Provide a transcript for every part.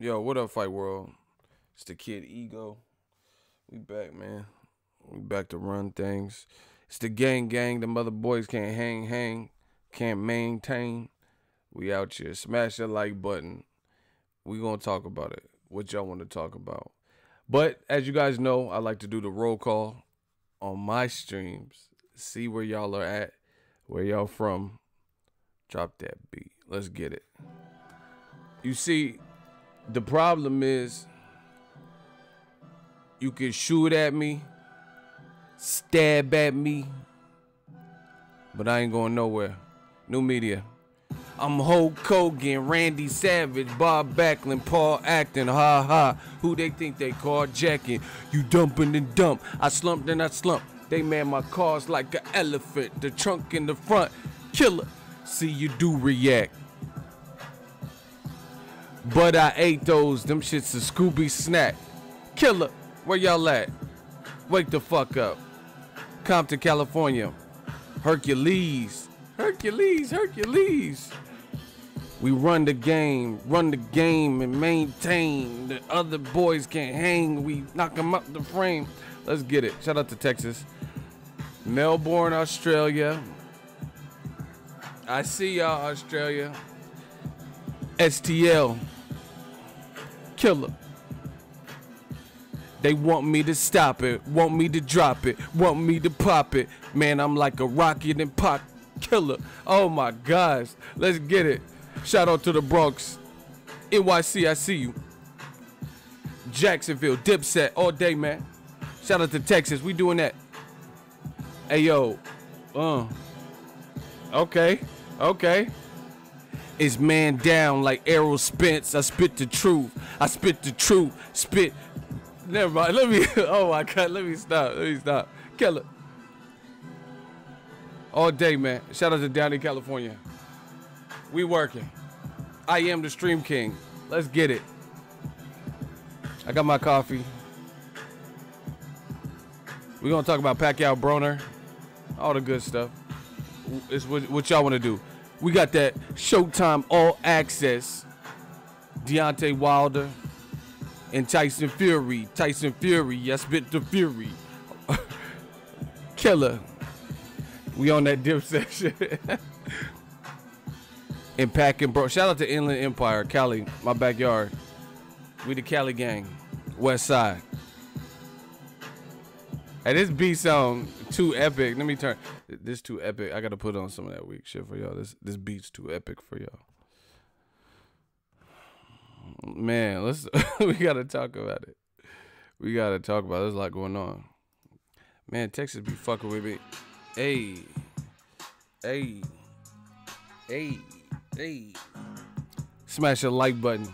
Yo, what up, Fight World? It's the Kid Ego. We back, man. We back to run things. It's the gang. The mother boys can't hang, can't maintain. We out here. Smash that like button. We gonna talk about it. What y'all want to talk about? But as you guys know, I like to do the roll call on my streams. See where y'all are at, where y'all from. Drop that beat. Let's get it. You see, the problem is you can shoot at me, stab at me, but I ain't going nowhere. New media. I'm Hulk Hogan, Randy Savage, Bob Backlund, Paul Acton, ha ha. Who they think they carjacking? You dumping and dump. I slumped and I slumped. They man my cars like an elephant. The trunk in the front, killer. See you do react. But I ate those. Them shit's a Scooby snack. Killer, where y'all at? Wake the fuck up. Compton, California. Hercules. We run the game and maintain. The other boys can't hang. We knock them up the frame. Let's get it. Shout out to Texas. Melbourne, Australia. I see y'all, Australia. STL. Killer. They want me to stop it, want me to drop it, want me to pop it. Man, I'm like a rocket and pop killer. Oh my gosh. Let's get it. Shout out to the Bronx. NYC, I see you. Jacksonville, Dipset, all day, man. Shout out to Texas. We doing that. Hey, yo. Okay. It's man down like Errol Spence. I spit the truth. Spit. Never mind. Oh my God. Let me stop. Killer. All day, man. Shout out to Downey, California. We working. I am the Stream King. Let's get it. I got my coffee. We're going to talk about Pacquiao, Broner. All the good stuff. It's what y'all want to do. We got that Showtime All Access. Deontay Wilder and Tyson Fury. I spit the fury. Killer. We on that dip section. And packing, bro. Shout out to Inland Empire, Cali, my backyard. We the Cali gang, West Side. Hey, this beat sound too epic. Let me turn. This too epic. I gotta put on some of that weak shit for y'all. This beat's too epic for y'all. Man, we gotta talk about it. There's a lot going on. Man, Texas be fucking with me. Hey. Smash the like button.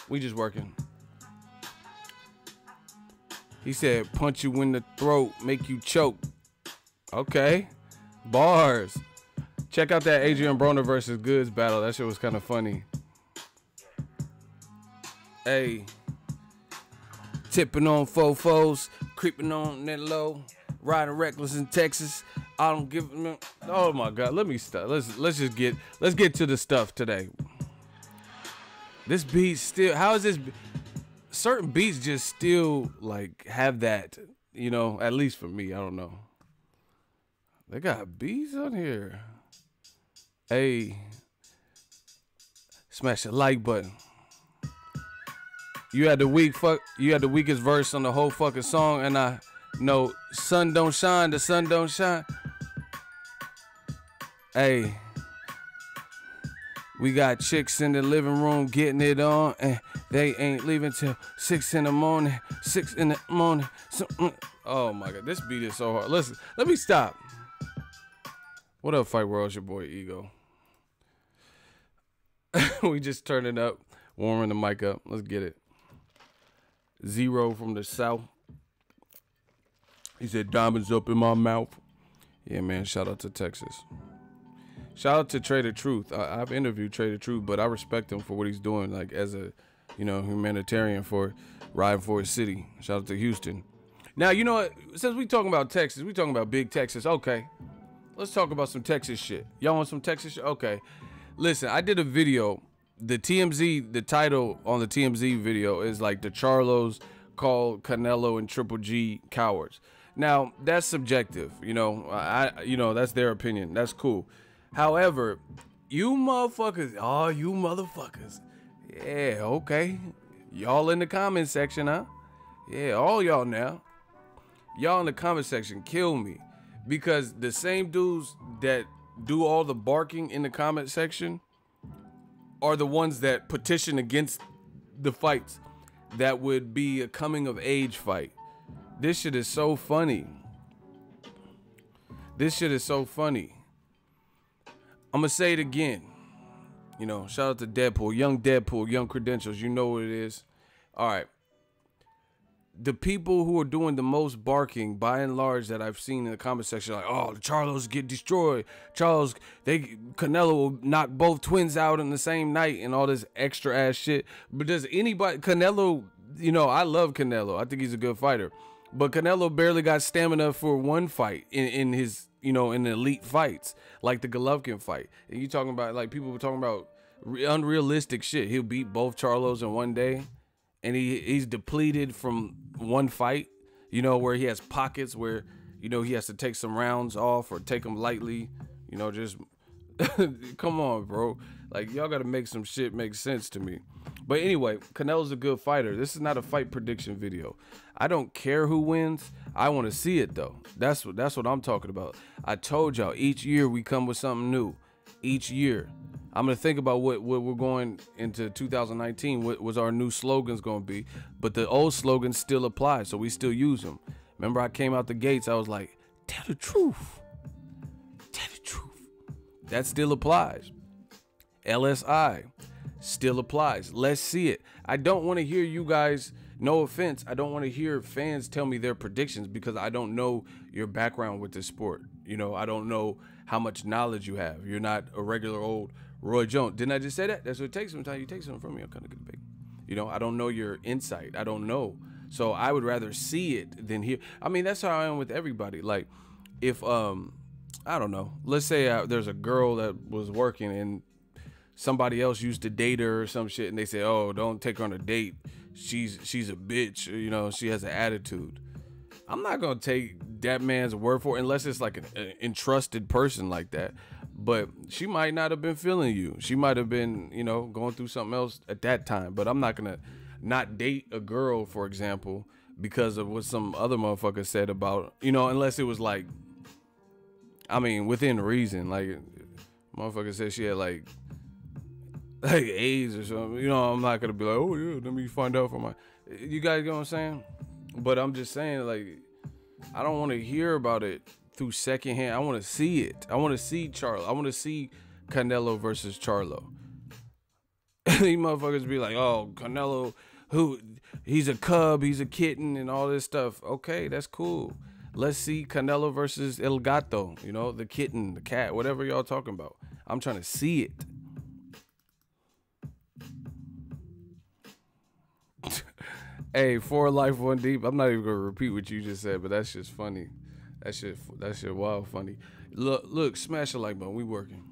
We just working. He said, punch you in the throat, make you choke. Okay. Bars. Check out that Adrien Broner versus Goods battle. That shit was kind of funny. Hey. Tipping on fofos, creeping on that low, riding reckless in Texas. I don't give them. Oh my God. Let me stop. Let's get to the stuff today. This beat still, how is this? Certain beats just still like have that, you know, at least for me, I don't know. They got beats on here. Hey, smash the like button. You had the weakest verse on the whole fucking song, and I know sun don't shine, the sun don't shine. Hey, we got chicks in the living room getting it on, and they ain't leaving till 6 in the morning. Oh my God, this beat is so hard. Listen, let me stop. What up, Fight World? It's your boy Ego. We just turned it up, warming the mic up. Let's get it. Zero from the South. He said, diamonds up in my mouth. Yeah, man, shout out to Texas. Shout out to Trader Truth. I've interviewed Trader Truth, but I respect him for what he's doing, like as a, you know, humanitarian for riding for his city. Shout out to Houston. Now, you know what? Since we talking about Texas, we talking about big Texas. Okay, let's talk about some Texas shit. Y'all want some Texas shit? Okay. Listen, I did a video the TMZ, the title on the TMZ video is like the Charlos called Canelo and Triple G cowards. Now that's subjective, you know. You know, that's their opinion. That's cool. However, you motherfuckers, yeah, okay, y'all in the comment section, huh? Yeah, all y'all now. Y'all in the comment section kill me, because the same dudes that do all the barking in the comment section are the ones that petition against the fights that would be a coming of age fight. This shit is so funny. This shit is so funny. I'm gonna say it again. You know, shout out to Deadpool, young credentials. You know what it is. All right. The people who are doing the most barking, by and large, that I've seen in the comment section, like, oh, the Charlos get destroyed. Canelo will knock both twins out in the same night and all this extra ass shit. But does anybody, Canelo, you know, I love Canelo. I think he's a good fighter. But Canelo barely got stamina for one fight in his, you know, in the elite fights, like the Golovkin fight. And you talking about, like, people were talking about unrealistic shit. He'll beat both Charlos in one day. And he's depleted from one fight, you know, where he has pockets where, you know, he has to take some rounds off or take them lightly, you know, just come on, bro. Like, y'all got to make some shit make sense to me. But anyway, Canelo's a good fighter. This is not a fight prediction video. I don't care who wins. I want to see it, though. That's what I'm talking about. I told y'all, each year we come with something new. Each year. I'm going to think about what we're going into 2019, what was our new slogans going to be. But the old slogans still apply, so we still use them. Remember, I came out the gates, I was like, tell the truth. Tell the truth. That still applies. LSI still applies. Let's see it. I don't want to hear you guys, no offense, I don't want to hear fans tell me their predictions, because I don't know your background with this sport. You know, I don't know how much knowledge you have. You're not a regular old Roy Jones. Didn't I just say that? That's what it takes sometimes. You take something from me, I'm kind of good big. You know, I don't know your insight. I don't know. So I would rather see it than hear. I mean, that's how I am with everybody. Like, if, I don't know, let's say there's a girl that was working and somebody else used to date her or some shit, and they say, oh, don't take her on a date. She's a bitch. You know, she has an attitude. I'm not going to take that man's word for it unless it's like an entrusted person like that. But she might not have been feeling you. She might have been, you know, going through something else at that time. But I'm not going to not date a girl, for example, because of what some other motherfucker said about, you know, unless it was like, I mean, within reason. Like, motherfucker said she had like AIDS or something. You know, I'm not going to be like, oh, yeah, let me find out from my, you guys get what I'm saying? But I'm just saying, like, I don't want to hear about it through secondhand. I want to see it. I want to see Charlo. I want to see Canelo versus Charlo. These motherfuckers be like, oh, Canelo, he's a cub, he's a kitten, and all this stuff. Okay, that's cool. Let's see Canelo versus El Gato, you know, the kitten, the cat, whatever y'all talking about. I'm trying to see it. Hey, for life, one deep. I'm not even gonna repeat what you just said, but that's just funny. That shit wild funny. Look, smash a like button. We working.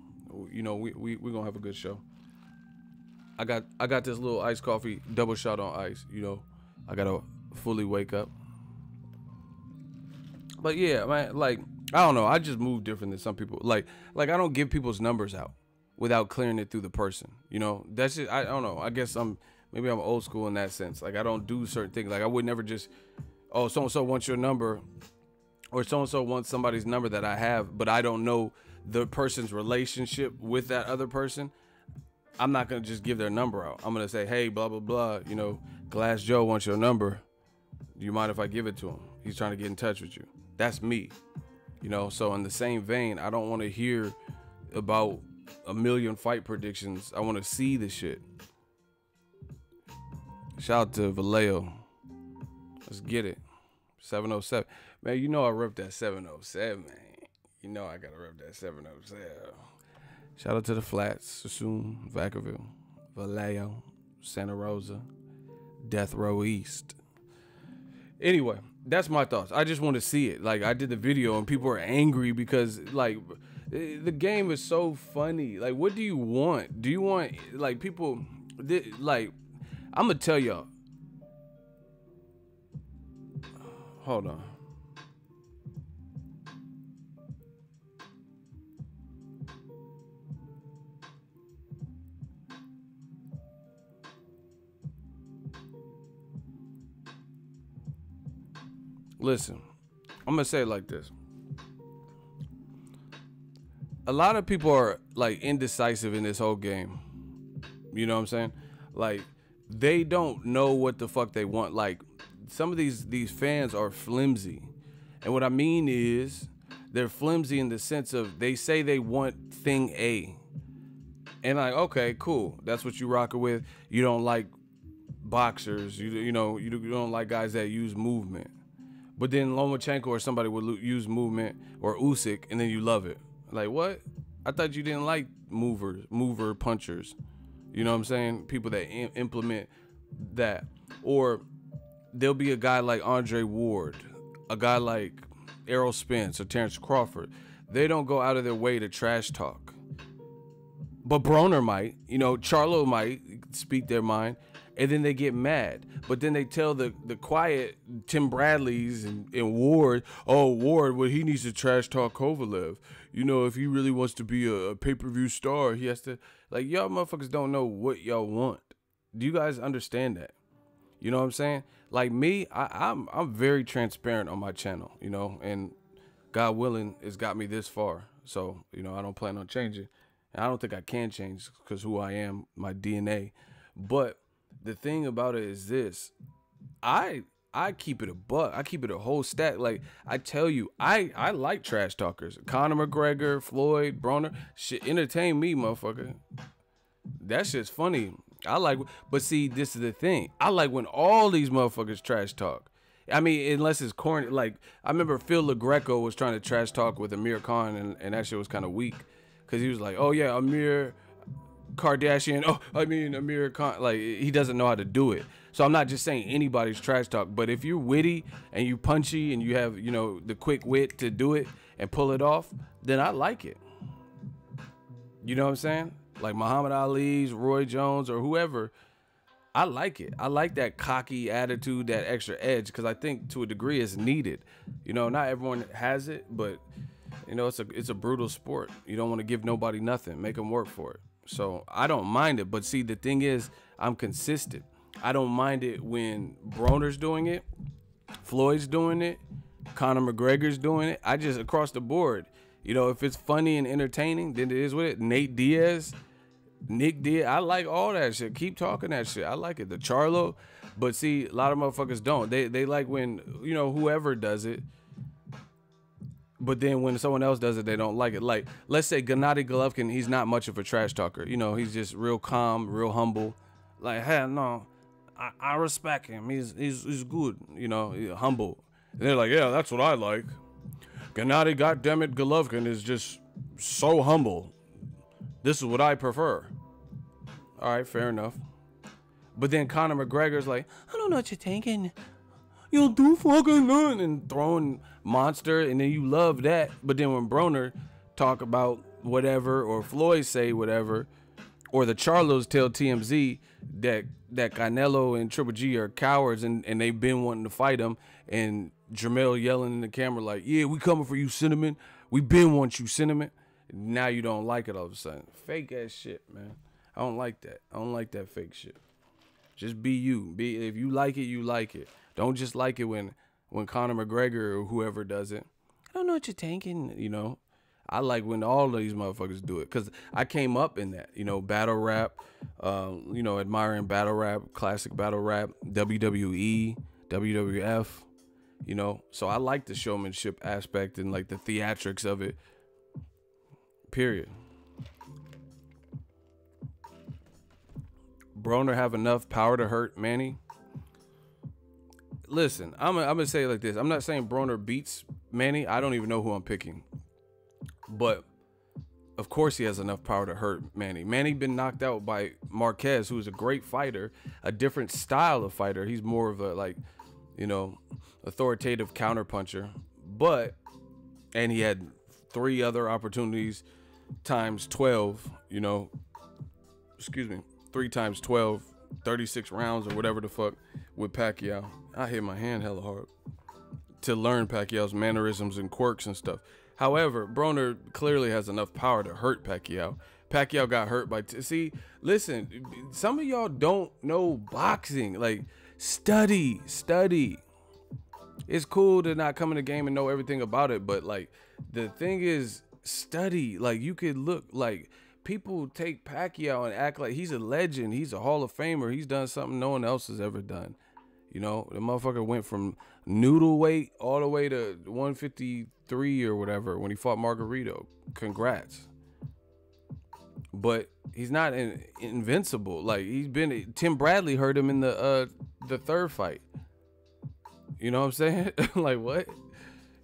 You know, we gonna have a good show. I got this little iced coffee, double shot on ice. You know, I gotta fully wake up. But yeah, man, like, I don't know. I just move different than some people. Like I don't give people's numbers out without clearing it through the person. You know, that's just, I don't know. I guess maybe I'm old school in that sense. Like, I don't do certain things. Like, I would never just, oh, so-and-so wants your number, or so-and-so wants somebody's number that I have, but I don't know the person's relationship with that other person. I'm not going to just give their number out. I'm going to say, hey, blah, blah, blah, you know, Glass Joe wants your number. Do you mind if I give it to him? He's trying to get in touch with you. That's me. You know, so in the same vein, I don't want to hear about a million fight predictions. I want to see the shit. Shout out to BELOEW. Let's get it. 707. Man, you know I rep that 707, man. You know I gotta rep that 707. Shout out to the Flats, Sassoon, Vacaville, Vallejo, Santa Rosa, Death Row East. Anyway, that's my thoughts. I just want to see it. Like, I did the video and people are angry because, like, The game is so funny. Like, what do you want? Do you want, like, people, like, I'm gonna tell y'all. Hold on. Listen, I'm gonna say it like this. A lot of people are like indecisive in this whole game. You know what I'm saying? Like, they don't know what the fuck they want. Like, some of these fans are flimsy. And what I mean is they're flimsy in the sense of they say they want thing A. And like, okay, cool. That's what you rocking with. You don't like boxers. You don't like guys that use movement. But then Lomachenko or somebody would use movement, or Usyk, and then you love it. Like, what? I thought you didn't like mover punchers. You know what I'm saying? People that implement that. Or there'll be a guy like Andre Ward, a guy like Errol Spence or Terence Crawford. They don't go out of their way to trash talk. But Broner might, Charlo might speak their mind, and then they get mad. But then they tell the quiet Tim Bradleys and Ward, oh, Ward, well, he needs to trash talk Kovalev. If he really wants to be a pay-per-view star, he has to, like, y'all motherfuckers don't know what y'all want. Do you guys understand that? You know what I'm saying? Like me, I'm very transparent on my channel, and God willing, it's got me this far. So, I don't plan on changing. And I don't think I can change because who I am, my DNA. But the thing about it is this. I keep it a buck. I keep it a whole stack. Like, I tell you, I like trash talkers. Conor McGregor, Floyd, Broner. Shit, entertain me, motherfucker. That shit's funny. But see, this is the thing. I like when all these motherfuckers trash talk. I mean, unless it's corny. Like, I remember Phil LaGreco was trying to trash talk with Amir Khan, and that shit was kind of weak. Because he was like, oh, yeah, Amir Kardashian. Oh, I mean, Amir Khan. Like, he doesn't know how to do it. So I'm not just saying anybody's trash talk. But if you're witty and you punchy and you have, the quick wit to do it and pull it off, then I like it. You know what I'm saying? Like Muhammad Ali's, Roy Jones, or whoever. I like it. I like that cocky attitude, that extra edge, because I think to a degree it's needed. Not everyone has it, but it's a brutal sport. You don't want to give nobody nothing. Make them work for it. So I don't mind it. But see, the thing is, I'm consistent. I don't mind it when Broner's doing it, Floyd's doing it, Conor McGregor's doing it. I just, across the board, if it's funny and entertaining, then it is with it. Nick Diaz, I like all that shit. Keep talking that shit. I like it. The Charlo. But see, a lot of motherfuckers don't. They like when, whoever does it. But then when someone else does it, they don't like it. Like, let's say Gennady Golovkin, he's not much of a trash talker. He's just real calm, real humble. Like, hey, no, I respect him. He's good, humble. And they're like, yeah, that's what I like. Gennady, goddammit, Golovkin is just so humble. This is what I prefer. All right, fair enough. But then Conor McGregor's like, I don't know what you're thinking. You'll do fucking nothing, and throwing monster, and then you love that. But then when Broner talk about whatever, or Floyd say whatever, or the Charlos tell TMZ that Canelo and Triple G are cowards, and they've been wanting to fight him, and Jermell yelling in the camera like, yeah, we coming for you, Cinnamon. We been want you, Cinnamon. Now you don't like it all of a sudden. Fake ass shit, man. I don't like that. I don't like that fake shit. Just be you. If you like it, you like it. Don't just like it when Conor McGregor or whoever does it. I don't know what you're thinking, I like when all of these motherfuckers do it, because I came up in that, battle rap, admiring battle rap, classic battle rap, WWE, WWF, So I like the showmanship aspect and like the theatrics of it, period. Broner have enough power to hurt Manny? Listen, I'm gonna say it like this. I'm not saying Broner beats Manny. I don't even know who I'm picking. But of course he has enough power to hurt Manny. Manny been knocked out by Marquez, who is a great fighter, a different style of fighter. He's more of a authoritative counterpuncher. And he had 3 other opportunities times 12, you know, 3 times 12, 36 rounds or whatever the fuck with Pacquiao. I hit my hand hella hard to learn Pacquiao's mannerisms and quirks and stuff. However, Broner clearly has enough power to hurt Pacquiao. Pacquiao got hurt by... See, listen, some of y'all don't know boxing. Like, study. It's cool to not come in the game and know everything about it, but, like, the thing is, study. Like, you could look, like, people take Pacquiao and act like he's a legend. He's a Hall of Famer. He's done something no one else has ever done. You know, the motherfucker went from noodle weight all the way to 153 or whatever when he fought Margarito. Congrats. But he's not invincible. Like, he's been... Tim Bradley hurt him in the 3rd fight. You know what I'm saying? Like, what?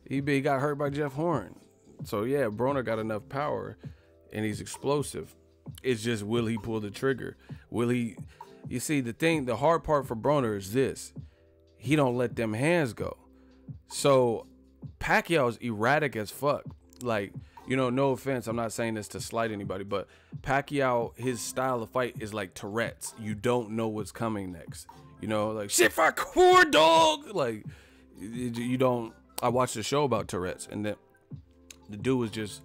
He got hurt by Jeff Horn. So, yeah, Broner got enough power, and he's explosive. It's just, will he pull the trigger? Will he... You see, the hard part for Broner is this. He don't let them hands go. So, Pacquiao's erratic as fuck. Like, you know, no offense, I'm not saying this to slight anybody, but Pacquiao, his style of fight is like Tourette's. You don't know what's coming next. You know, like, shit for core dog. Like, you don't... I watched a show about Tourette's, and the dude was just...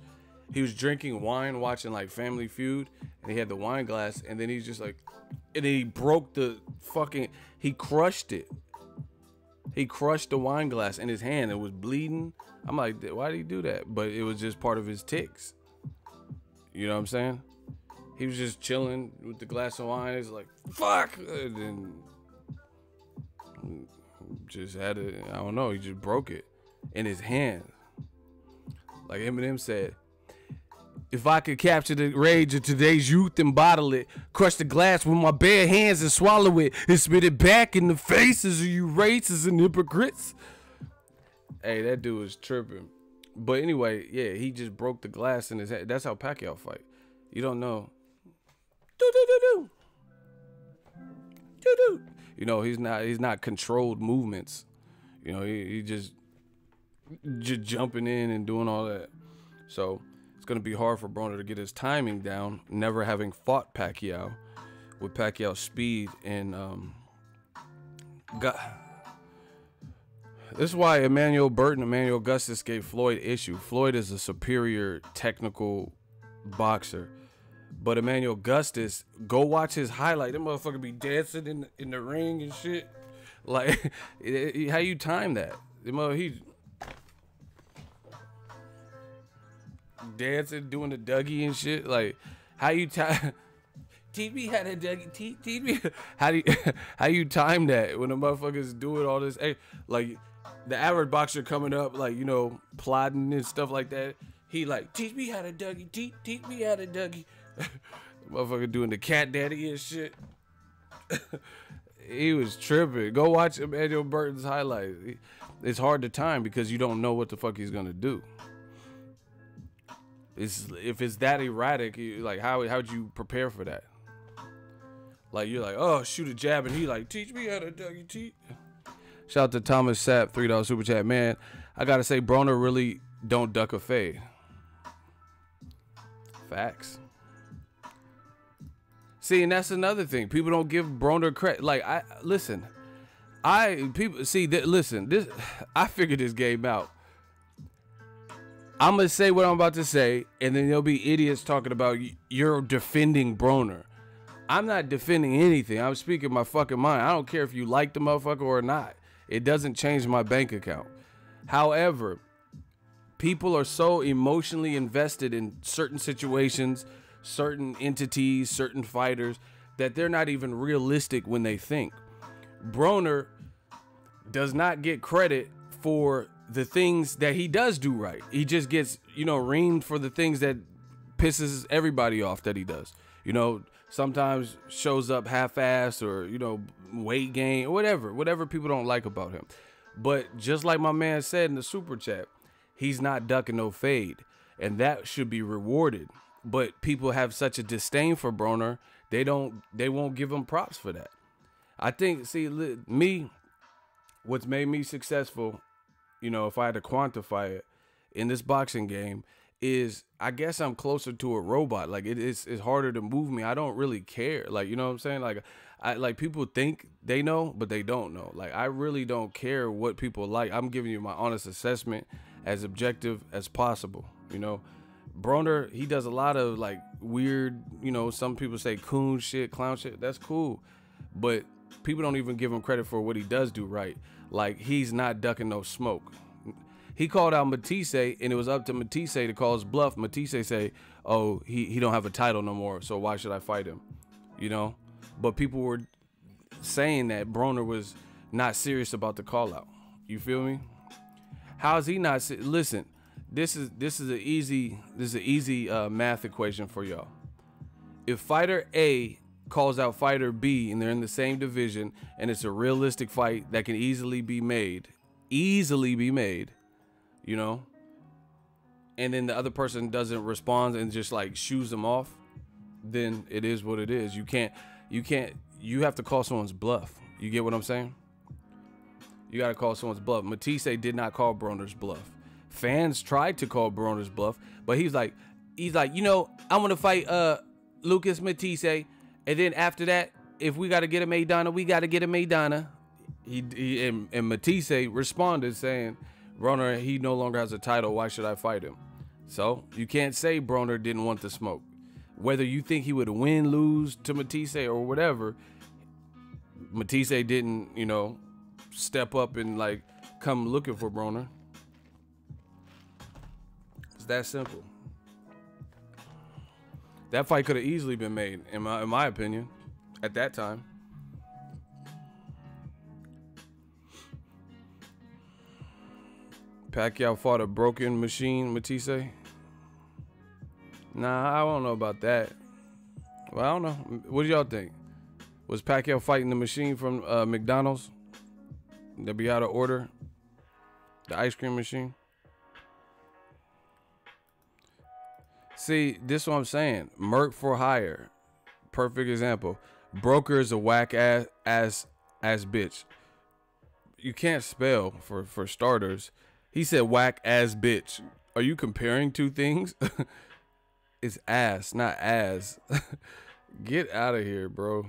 He was drinking wine, watching, like, Family Feud, and he had the wine glass, and then he's just like... And then he broke the fucking... He crushed it. He crushed the wine glass in his hand. It was bleeding. I'm like, why did he do that? But it was just part of his tics. You know what I'm saying? He was just chilling with the glass of wine. He's like, fuck! And then just had it, I don't know, he just broke it in his hand. Like Eminem said, if I could capture the rage of today's youth and bottle it, crush the glass with my bare hands and swallow it, and spit it back in the faces of you racists and hypocrites. Hey, that dude was tripping. But anyway, yeah, he just broke the glass in his head. That's how Pacquiao fight. You don't know. You know, he's not controlled movements. You know, he just jumping in and doing all that. So it's gonna be hard for Broner to get his timing down, never having fought Pacquiao, with Pacquiao's speed and This is why Emmanuel Burton, Emmanuel Augustus gave Floyd issue. Floyd is a superior technical boxer. But Emmanuel Augustus, go watch his highlight. That motherfucker be dancing in the ring and shit. Like, how you time that? He dancing, doing the Dougie and shit. Like, how you time... Teach me how to Dougie. Teach me... How you time that when the motherfuckers doing all this... Like... The average boxer coming up, like, you know, plotting and stuff like that. He like, teach me how to Dougie. Teach me how to Dougie. Motherfucker doing the cat daddy and shit. He was tripping. Go watch Emmanuel Burton's highlights. It's hard to time because you don't know what the fuck he's gonna do. If it's that erratic, like how'd you prepare for that? Like, you're like, oh, shoot a jab, and he like, teach me how to Dougie. Teach. Shout out to Thomas Sapp, $3 super chat. Man, I gotta say, Broner really don't duck a fade. Facts. See, and that's another thing. People don't give Broner credit. Like, I figured this game out. I'm gonna say what I'm about to say, and then there'll be idiots talking about you're defending Broner. I'm not defending anything. I'm speaking my fucking mind. I don't care if you like the motherfucker or not. It doesn't change my bank account. However, people are so emotionally invested in certain situations, certain entities, certain fighters, that they're not even realistic when they think. Broner does not get credit for the things that he does do right. He just gets, you know, reamed for the things that pisses everybody off that he does. You know, sometimes shows up half-assed, or, you know, weight gain, or whatever people don't like about him. But just like my man said in the super chat, he's not ducking no fade, and that should be rewarded. But people have such a disdain for Broner, they won't give him props for that. I think, see, me, what's made me successful, you know, if I had to quantify it in this boxing game, is I guess I'm closer to a robot. Like it's harder to move me. I don't really care. Like, you know what I'm saying? Like like people think they know, but they don't know. Like I really don't care what people like. I'm giving you my honest assessment as objective as possible. You know, Broner, he does a lot of like weird, you know, some people say coon shit, clown shit. That's cool. But people don't even give him credit for what he does do right. Like he's not ducking no smoke. He called out Matisse, and it was up to Matisse to call his bluff. Matisse say, oh, he don't have a title no more, so why should I fight him? You know? But people were saying that Broner was not serious about the call out. You feel me? How is he not? Listen, this is an easy math equation for y'all. If fighter A calls out fighter B and they're in the same division and it's a realistic fight that can easily be made, you know, and then the other person doesn't respond and just like shoos them off, then it is what it is. You have to call someone's bluff. You get what I'm saying? You got to call someone's bluff. Matisse did not call Broner's bluff. Fans tried to call Broner's bluff, but he's like, you know, I'm going to fight Lucas Matisse, and then after that, if we got to get a Maidana, we got to get a Maidana. And Matisse responded saying, Broner, he no longer has a title. Why should I fight him? So you can't say Broner didn't want the smoke. Whether you think he would win, lose to Matisse or whatever, Matisse didn't, you know, step up and like come looking for Broner. It's that simple. That fight could have easily been made, in my opinion, at that time. Pacquiao fought a broken machine, Matisse? Nah, I don't know about that. Well, I don't know. What do y'all think? Was Pacquiao fighting the machine from McDonald's? That be out of order? The ice cream machine? See, this is what I'm saying. Merc for hire. Perfect example. Broker is a whack ass bitch. You can't spell for starters. He said whack ass bitch. Are you comparing two things? It's ass, not as. Get out of here, bro.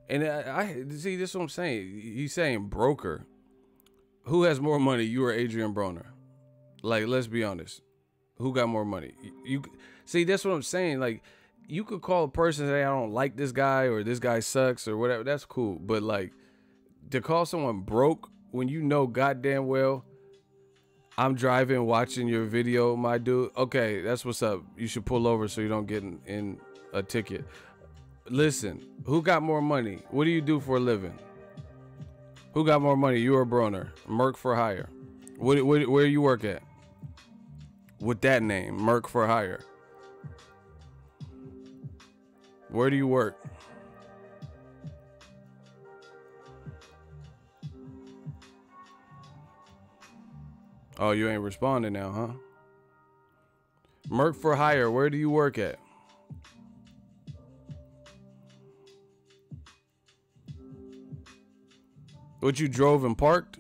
And I see, this is what I'm saying. He's saying broker. Who has more money, you or Adrien Broner? Like, let's be honest. Who got more money? You see, that's what I'm saying. Like, you could call a person and say, I don't like this guy or this guy sucks or whatever. That's cool. But like, to call someone broke when you know goddamn well I'm driving, watching your video, my dude. Okay, that's what's up. You should pull over so you don't get in a ticket. Listen, who got more money? What do you do for a living? Who got more money, you or Broner? Merc for hire. Where you work at? With that name, Merc for hire. Where do you work? Oh, you ain't responding now, huh? Merc for hire, where do you work at? What, you drove and parked?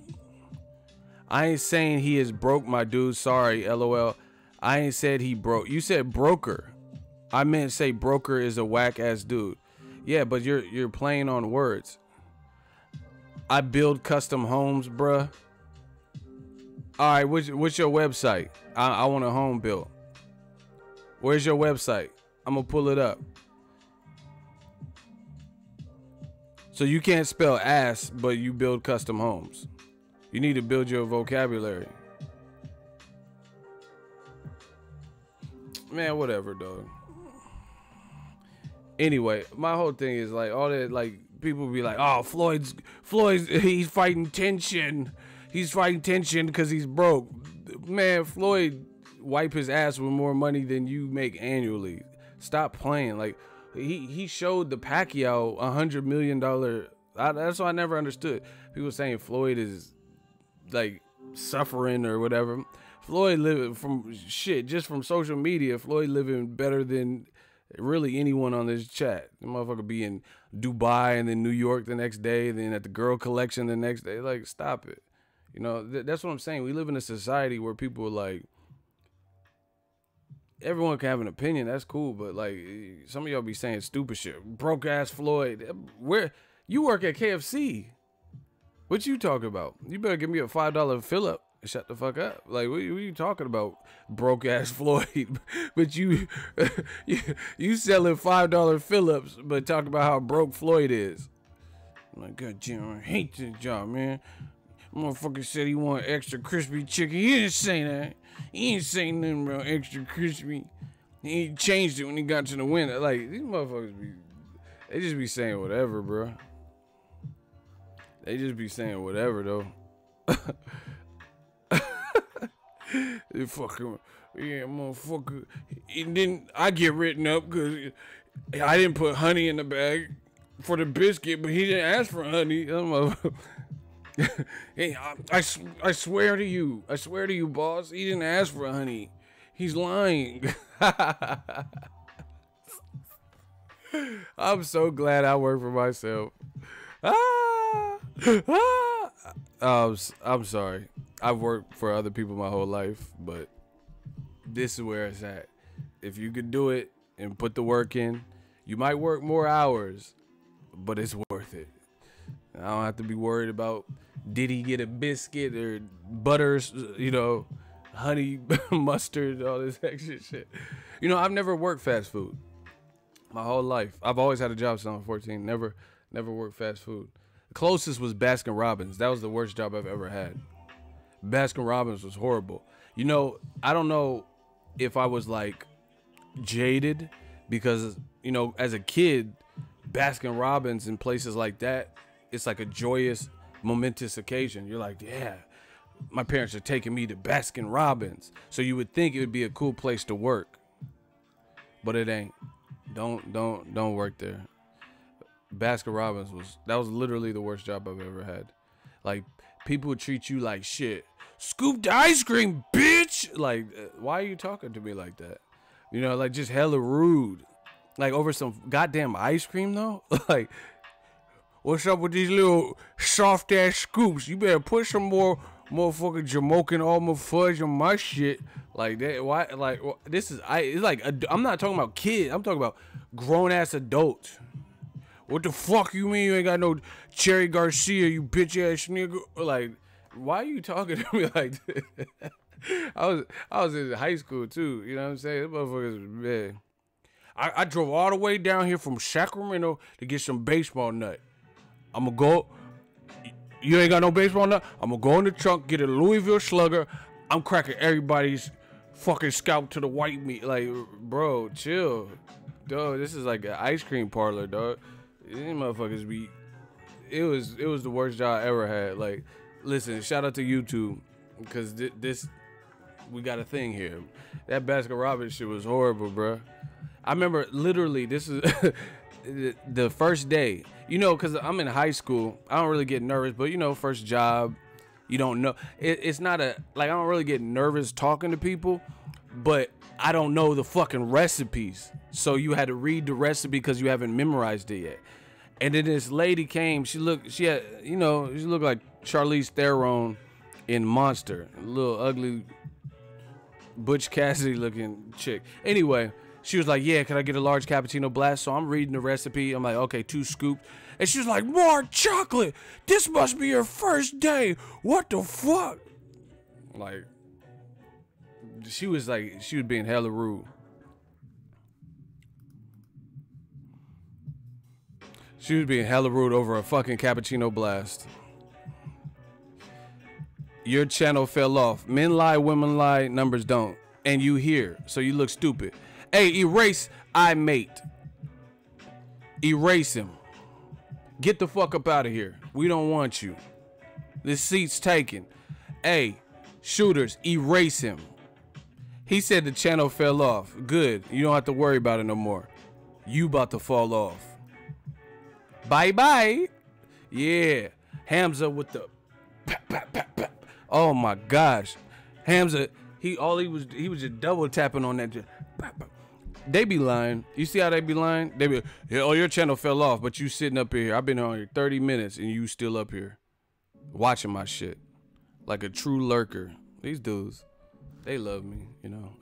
I ain't saying he is broke, my dude. Sorry, LOL. I ain't said he broke. You said broker. I meant say broker is a whack ass dude. Yeah, but you're playing on words. I build custom homes, bruh. All right, what's your website? I want a home built. Where's your website? I'm gonna pull it up. So you can't spell ass, but you build custom homes. You need to build your vocabulary. Man, whatever, dog. Anyway, my whole thing is like all that, like people be like, oh, Floyd's he's fighting tension. He's fighting tension because he's broke. Man, Floyd wipe his ass with more money than you make annually. Stop playing. Like he showed the Pacquiao $100 million. That's what I never understood. People saying Floyd is like suffering or whatever. Floyd living just from social media. Floyd living better than really anyone on this chat. The motherfucker be in Dubai and then New York the next day, then at the girl collection the next day. Like, stop it. You know, that's what I'm saying. We live in a society where people are like, everyone can have an opinion. That's cool, but like some of y'all be saying stupid shit. Broke ass Floyd. Where you work at KFC? What you talking about? You better give me a $5 fill up. Shut the fuck up. Like, what you talking about? Broke ass Floyd. But you selling $5 fill ups, but talk about how broke Floyd is. I'm like, God damn, I hate this job, man. Motherfucker said he want extra crispy chicken. He didn't say that. He ain't saying nothing about extra crispy. He changed it when he got to the window. Like, these motherfuckers they just be saying whatever, bro. They just be saying whatever, though. They fucking, yeah, motherfucker. And then I get written up because I didn't put honey in the bag for the biscuit, but he didn't ask for honey. Hey, I swear to you, boss, he didn't ask for honey. He's lying. I'm so glad I work for myself. I'm sorry. I've worked for other people my whole life, but this is where it's at. If you could do it and put the work in, you might work more hours, but it's worth it. I don't have to be worried about did he get a biscuit or butter, honey, mustard, all this extra shit. I've never worked fast food my whole life. I've always had a job since I was 14. Never worked fast food. The closest was Baskin Robbins. That was the worst job I've ever had. Baskin Robbins was horrible. I don't know if I was like jaded because, as a kid, Baskin Robbins and places like that, it's like a joyous, momentous occasion. You're like, yeah, my parents are taking me to Baskin Robbins. So you would think it would be a cool place to work, but it ain't. Don't work there. Baskin Robbins was literally the worst job I've ever had. Like, people would treat you like shit. Scoop the ice cream, bitch. Like, why are you talking to me like that? Like just hella rude. Like over some goddamn ice cream though. Like, what's up with these little soft ass scoops? You better put some more motherfucking Jamaican almond fudge on my shit. Like that. Why? Like this is it's like I'm not talking about kids. I'm talking about grown ass adults. What the fuck you mean you ain't got no Cherry Garcia, you bitch ass nigga? Like, why are you talking to me like this? I was in high school too, you know what I'm saying? This motherfuckers, man. I drove all the way down here from Sacramento to get some baseball nut. I'm gonna go. You ain't got no baseball nut? I'm gonna go in the trunk, get a Louisville Slugger. I'm cracking everybody's fucking scalp to the white meat. Like, bro, chill. Dog, this is like an ice cream parlor, dog. These motherfuckers be. It was the worst job I ever had. Like, listen, shout out to YouTube, because this we got a thing here. That Baskin Robbins shit was horrible, bro. I remember literally this is the first day. Because I'm in high school, I don't really get nervous, but first job, you don't know. It's not I don't really get nervous talking to people, but I don't know the fucking recipes. So you had to read the recipe because you haven't memorized it yet. And then this lady came. She looked like Charlize Theron in Monster, a little ugly Butch Cassidy looking chick. Anyway, she was like, "Yeah, can I get a large cappuccino blast?" So I'm reading the recipe. I'm like, "Okay, 2 scoops." And she was like, "More chocolate. This must be your first day. What the fuck?" Like, she was being hella rude. She was being hella rude over a fucking cappuccino blast. Your channel fell off. Men lie, women lie, numbers don't. And you here, so you look stupid. Hey, erase I mate. Erase him. Get the fuck up out of here. We don't want you. This seat's taken. Hey, shooters, erase him. He said the channel fell off. Good. You don't have to worry about it no more. You about to fall off. Bye-bye. Yeah. Hamza with the pap, pap, pap, pap. Oh my gosh. Hamza, he was just double tapping on that. Pap, pap. They be lying. You see how they be lying? They be, yeah, oh, your channel fell off, but you sitting up here. I've been on here 30 minutes and you still up here watching my shit like a true lurker. These dudes, they love me,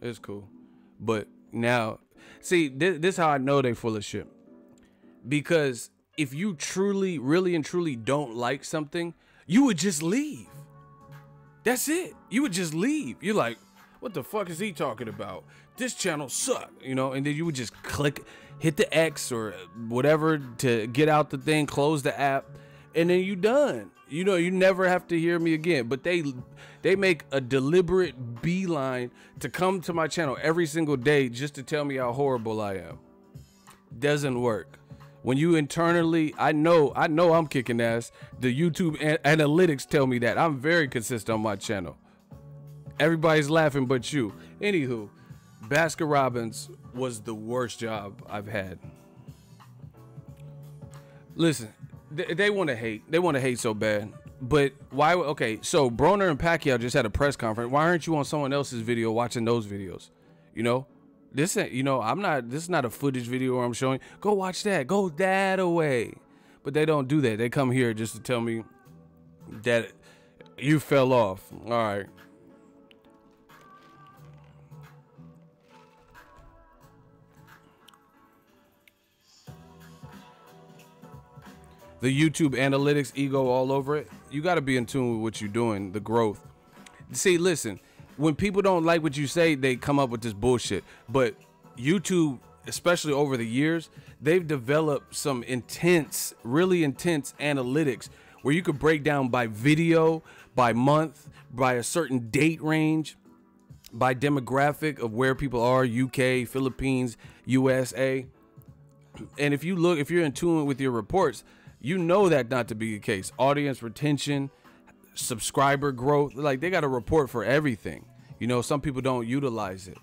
It's cool. But now, see, this is how I know they full of shit. Because if you truly, really and truly don't like something, you would just leave. That's it. You would just leave. You're like, what the fuck is he talking about? This channel suck, you know? And then you would just hit the X or whatever to get out the thing, close the app, and then you done. You know, you never have to hear me again. But they make a deliberate beeline to come to my channel every single day just to tell me how horrible I am. Doesn't work. When you internally, I know I'm kicking ass. The YouTube analytics tell me that. I'm very consistent on my channel. Everybody's laughing but you. Anywho, Baskin Robbins was the worst job I've had. Listen, they want to hate. They want to hate so bad. But why? Okay, so Broner and Pacquiao just had a press conference. Why aren't you on someone else's video watching those videos? You know? This ain't, you know, this is not a footage video where I'm showing, go watch that, go that away. But they don't do that. They come here just to tell me that you fell off. All right. The YouTube analytics ego all over it. You got to be in tune with what you're doing, the growth. See, listen. When people don't like what you say, they come up with this bullshit. But YouTube, especially over the years, they've developed some intense, really intense analytics where you could break down by video, by month, by a certain date range, by demographic of where people are, UK, Philippines, USA. And if you're in tune with your reports, you know that not to be the case. Audience retention, subscriber growth, like they got a report for everything. You know, some people don't utilize it,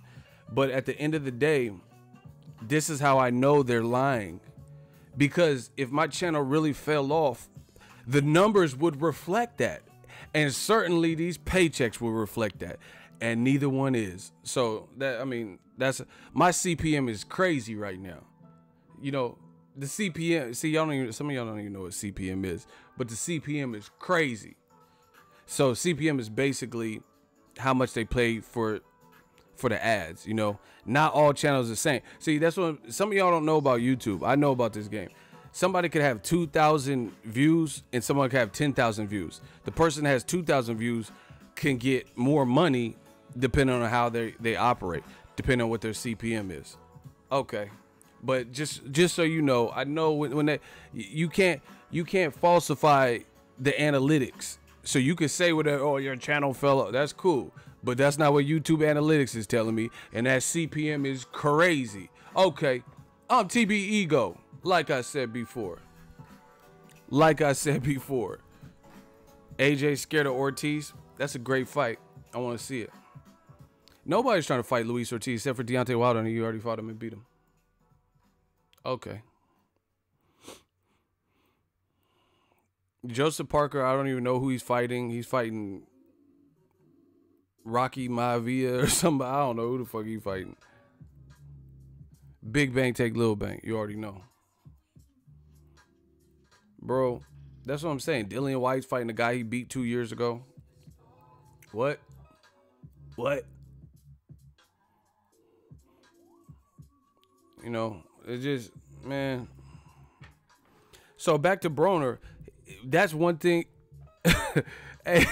but at the end of the day, this is how I know they're lying. Because if my channel really fell off, the numbers would reflect that, and certainly these paychecks will reflect that, and neither one is. So that, I mean, that's, my CPM is crazy right now. You know, the CPM, see, some of y'all don't even know what CPM is, but the CPM is crazy. So CPM is basically how much they pay for the ads. You know, not all channels are the same. See, that's what some of y'all don't know about YouTube. I know about this game. Somebody could have 2,000 views and someone could have 10,000 views. The person that has 2,000 views can get more money depending on how they operate, depending on what their CPM is. Okay, but just so you know, I know when that you can't falsify the analytics. So you can say whatever, oh, your channel fell off. That's cool. But that's not what YouTube analytics is telling me. And that CPM is crazy. Okay, I'm TB Ego. Like I said before. AJ scared of Ortiz. That's a great fight. I want to see it. Nobody's trying to fight Luis Ortiz except for Deontay Wilder, and you already fought him and beat him. Okay. Joseph Parker, I don't even know who he's fighting. He's fighting Rocky Maivia or somebody. I don't know who the fuck he's fighting. Big Bang take Lil Bang. You already know. Bro, that's what I'm saying. Dillian White's fighting the guy he beat 2 years ago. What? You know, it's just, man. So back to Broner. That's one thing. Hey,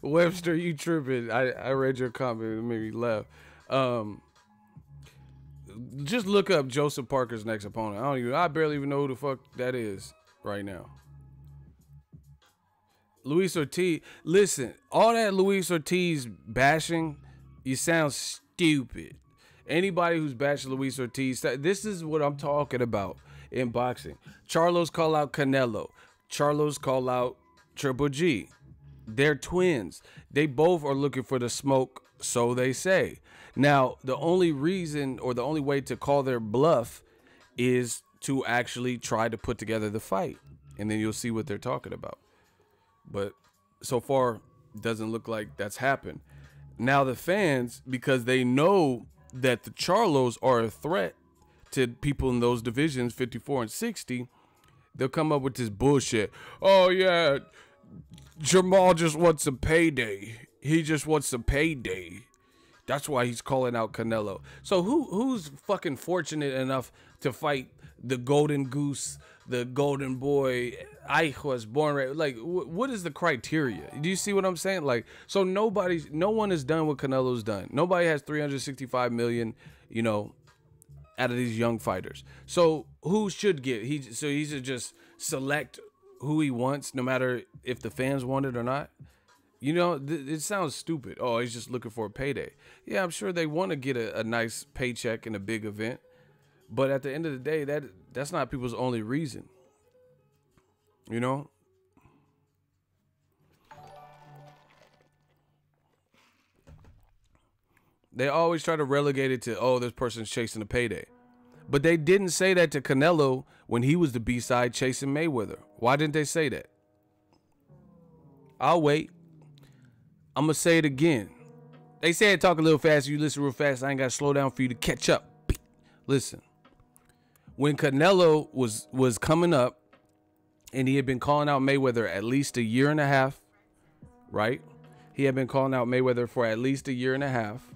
Webster, you tripping. I read your comment. It made me laugh. Just look up Joseph Parker's next opponent. I barely even know who the fuck that is right now. Luis Ortiz. Listen, all that Luis Ortiz bashing, you sound stupid. Anybody who's bashing Luis Ortiz, this is what I'm talking about in boxing. Charlos call out Canelo. Charlos call out Triple G. They're twins. They both are looking for the smoke, so they say. Now, the only reason or the only way to call their bluff is to actually try to put together the fight. And then you'll see what they're talking about. But so far, doesn't look like that's happened. Now, the fans, because they know that the Charlos are a threat to people in those divisions, 54 and 60, they'll come up with this bullshit. Oh, yeah, Jamal just wants a payday. He just wants a payday. That's why he's calling out Canelo. So who's fucking fortunate enough to fight the Golden Goose, the Golden Boy? I was born like, what is the criteria? Do you see what I'm saying? Like, so no one has done what Canelo's done. Nobody has 365 million, you know, out of these young fighters. So who should get? He should just select who he wants, no matter if the fans want it or not. You know, it sounds stupid. Oh, he's just looking for a payday. Yeah, I'm sure they want to get a nice paycheck in a big event. But at the end of the day, that's not people's only reason. You know? They always try to relegate it to, oh, this person's chasing a payday. But they didn't say that to Canelo when he was the B-side chasing Mayweather. Why didn't they say that? I'll wait. I'm going to say it again. They said talk a little fast. You listen real fast. I ain't got to slow down for you to catch up. Listen. When Canelo was coming up and he had been calling out Mayweather at least a year and a half, right? He had been calling out Mayweather for at least a year and a half.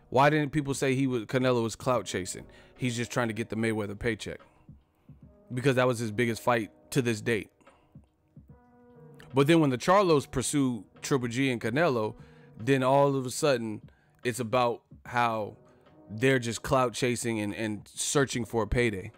Why didn't people say Canelo was clout chasing? He's just trying to get the Mayweather paycheck. Because that was his biggest fight to this date. But then when the Charlos pursued Triple G and Canelo, then all of a sudden it's about how they're just clout chasing and searching for a payday.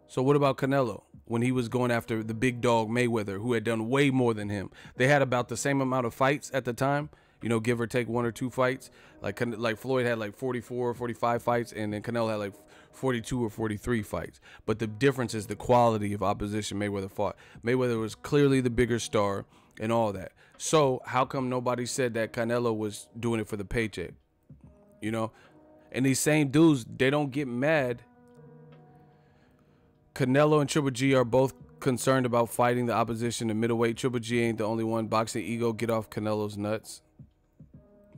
So what about Canelo? When he was going after the big dog Mayweather, who had done way more than him. They had about the same amount of fights at the time, you know, give or take 1 or 2 fights. Like Floyd had like 44 or 45 fights, and then Canelo had like 42 or 43 fights. But the difference is the quality of opposition Mayweather fought. Mayweather was clearly the bigger star and all that. So how come nobody said that Canelo was doing it for the paycheck? You know? And these same dudes, they don't get mad. Canelo and Triple G are both concerned about fighting the opposition in middleweight. Triple G ain't the only one. Boxingego, get off Canelo's nuts.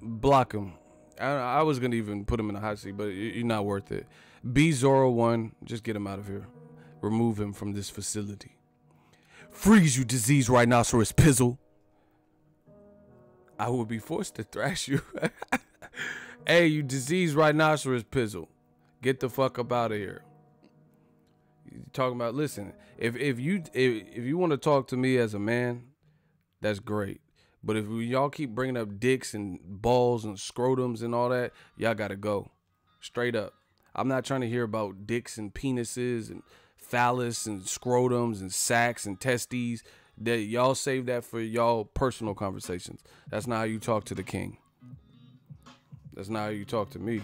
Block him. I was going to even put him in the hot seat, but you're not worth it. B01, just get him out of here. Remove him from this facility. Freeze, you diseased rhinoceros pizzle. I would be forced to thrash you. Hey, you diseased rhinoceros pizzle. Get the fuck up out of here. You're talking about, listen, if you want to talk to me as a man, that's great. But if y'all keep bringing up dicks and balls and scrotums and all that, y'all got to go. Straight up. I'm not trying to hear about dicks and penises and phallus and scrotums and sacks and testes. That y'all save that for y'all personal conversations. That's not how you talk to the king. That's not how you talk to me.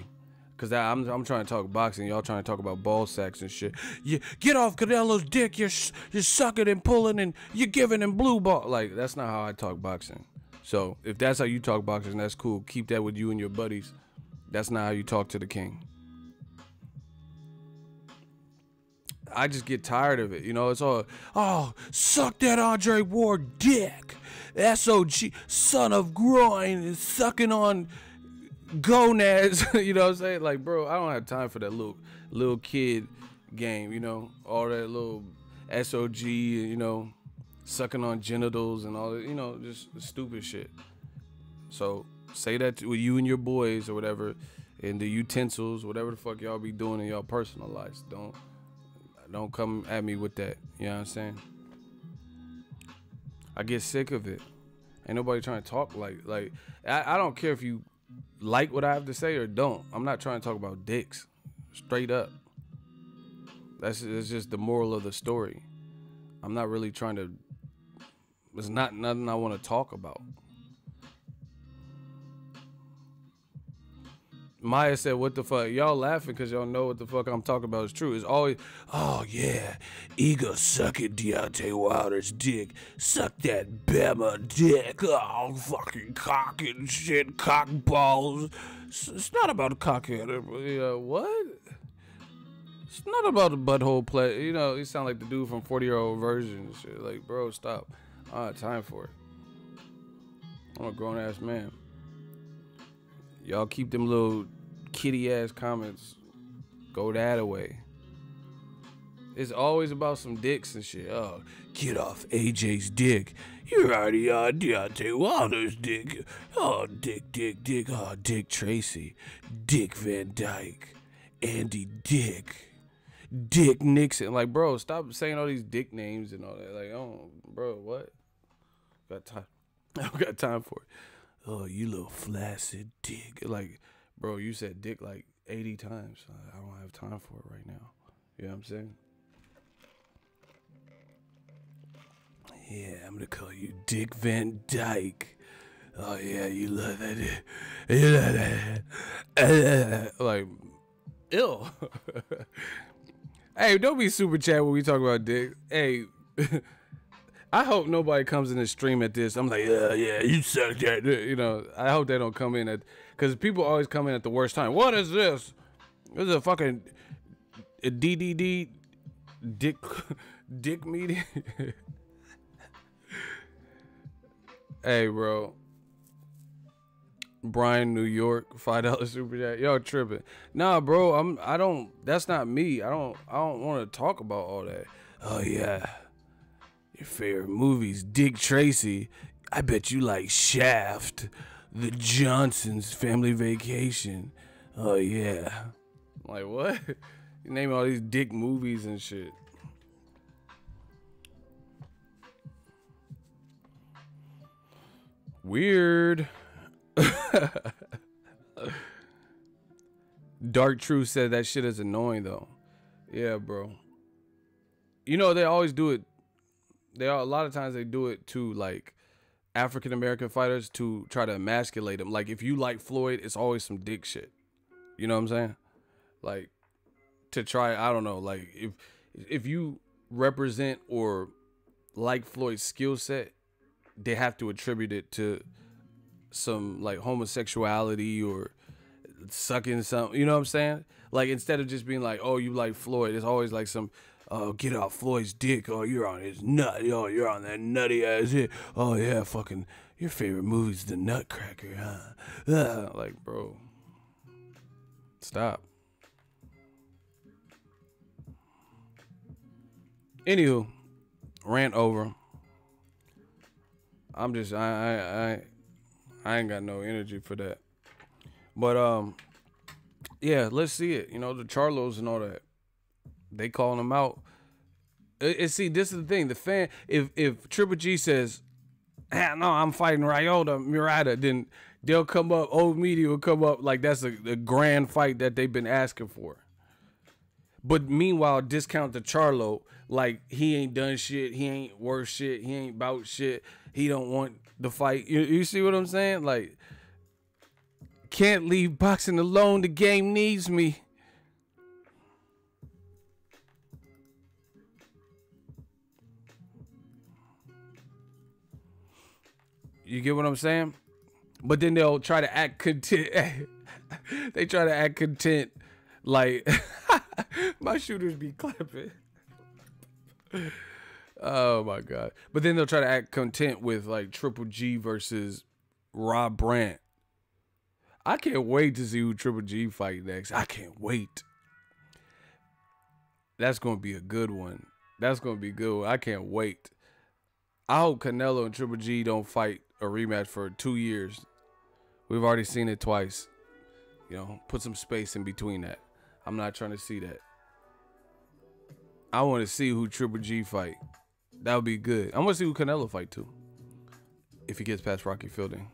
Because I'm trying to talk boxing. Y'all trying to talk about ball sacks and shit. You get off Canelo's dick. You're sucking and pulling and you're giving him blue ball. Like, that's not how I talk boxing. So if that's how you talk boxing, that's cool. Keep that with you and your buddies. That's not how you talk to the king. I just get tired of it. You know, it's all, oh, suck that Andre Ward dick. SOG, son of groin, is sucking on gonads. You know what I'm saying? Like, bro, I don't have time for that little kid game, you know, all that little SOG, you know, sucking on genitals and all that, you know, just stupid shit. So say that with you and your boys or whatever, and the utensils, whatever the fuck y'all be doing in y'all personal lives. Don't come at me with that. You know what I'm saying? I get sick of it. Ain't nobody trying to talk like I don't care if you like what I have to say or don't. I'm not trying to talk about dicks. Straight up. That's just the moral of the story. I'm not really trying to. It's not nothing I want to talk about. Maya said, what the fuck? Y'all laughing because y'all know what the fuck I'm talking about is true. It's always, oh yeah, Ego sucking Deontay Wilder's dick. Suck that Bama dick. Oh, fucking cock and shit, cock balls. It's not about cockhead. What? It's not about a butthole play. You know, you sound like the dude from 40-year-old version and shit. Like, bro, stop. I don't have time for it. I'm a grown-ass man. Y'all keep them little kitty-ass comments. Go that away. It's always about some dicks and shit. Oh, get off AJ's dick. You're already on Deontay Wilder's dick. Oh, Dick. Oh, Dick Tracy. Dick Van Dyke. Andy Dick. Dick Nixon. Like, bro, stop saying all these dick names and all that. Like, oh, bro, what? Got time. I don't got time for it. Oh, you little flaccid dick. Like, bro, you said dick like 80 times. I don't have time for it right now. You know what I'm saying? Yeah, I'm gonna call you Dick Van Dyke. Oh yeah, you love that. You love that. Like, ill. Hey, don't be super chat when we talk about dick. Hey, I hope nobody comes in the stream at this. I'm like, yeah, you suck that. You know, I hope they don't come in at, because people always come in at the worst time. What is this? This is a fucking DDD dick meeting. Hey, bro. Brian, New York, $5 super chat. Y'all tripping? Nah, bro. I don't. That's not me. I don't want to talk about all that. Oh yeah, your favorite movies, Dick Tracy. I bet you like Shaft, The Johnsons, Family Vacation. Oh yeah. Like what? You name all these dick movies and shit. Weird. Dark Truth said that shit is annoying though. Yeah, bro. You know, they always do it. A lot of times they do it to like African American fighters to try to emasculate them. Like if you like Floyd, it's always some dick shit. You know what I'm saying? Like to try, I don't know, like if you represent or like Floyd's skill set, they have to attribute it to some like homosexuality or sucking something, you know what I'm saying? Like instead of just being like, oh, you like Floyd, it's always like some, oh, get out Floyd's dick, oh, you're on his nut, oh, you're on that nutty ass hit, oh yeah, fucking your favorite movie's The Nutcracker, huh? Like, bro, stop. Anywho, rant over. I'm just I ain't got no energy for that. But yeah, let's see it. You know, the Charlos and all that. They calling them out. See, this is the thing. The fan, if Triple G says, no, I'm fighting Ryota Murata, then they'll come up, old media will come up like that's a grand fight that they've been asking for. But meanwhile, discount the Charlo like he ain't done shit, he ain't worth shit, he ain't about shit, he don't want the fight. You see what I'm saying? Like, can't leave boxing alone, the game needs me. You get what I'm saying? But then they'll try to act content. They try to act content like my shooters be clapping. Oh my God. But then they'll try to act content with like Triple G versus Rob Brandt. I can't wait to see who Triple G fight next. I can't wait. That's going to be a good one. That's going to be good. I can't wait. I hope Canelo and Triple G don't fight a rematch for 2 years. We've already seen it twice. You know, put some space in between that. I'm not trying to see that. I want to see who Triple G fight. That would be good. I want to see who Canelo fight too. If he gets past Rocky Fielding.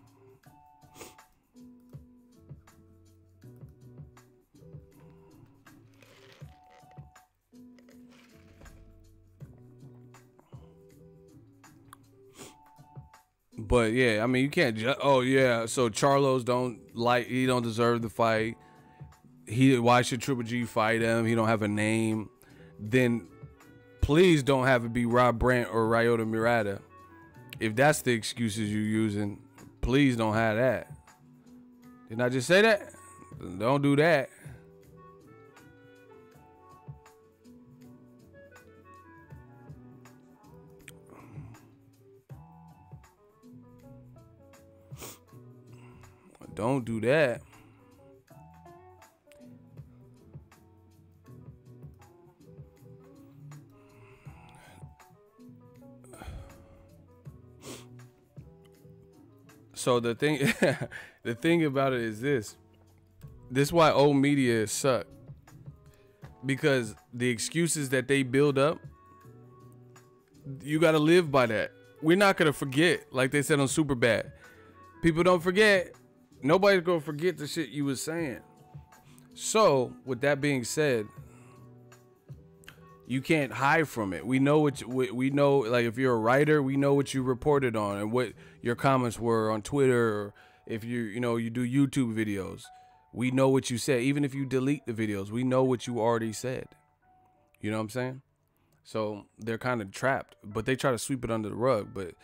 But yeah, I mean, you can't just, oh yeah, so Charlos he don't deserve the fight. Why should Triple G fight him? He don't have a name. Then please don't have it be Rob Brandt or Ryota Murata. If that's the excuses you're using, please don't have that. Didn't I just say that? Don't do that. Don't do that. So the thing, the thing about it is this. This is why old media suck. Because the excuses that they build up, you got to live by that. We're not going to forget, like they said on Superbad. People don't forget. Nobody's going to forget the shit you was saying. So, with that being said, you can't hide from it. We know we know, like if you're a writer, we know what you reported on and what your comments were on Twitter, or if you do YouTube videos. We know what you said. Even if you delete the videos, we know what you already said. You know what I'm saying? So they're kind of trapped, but they try to sweep it under the rug, but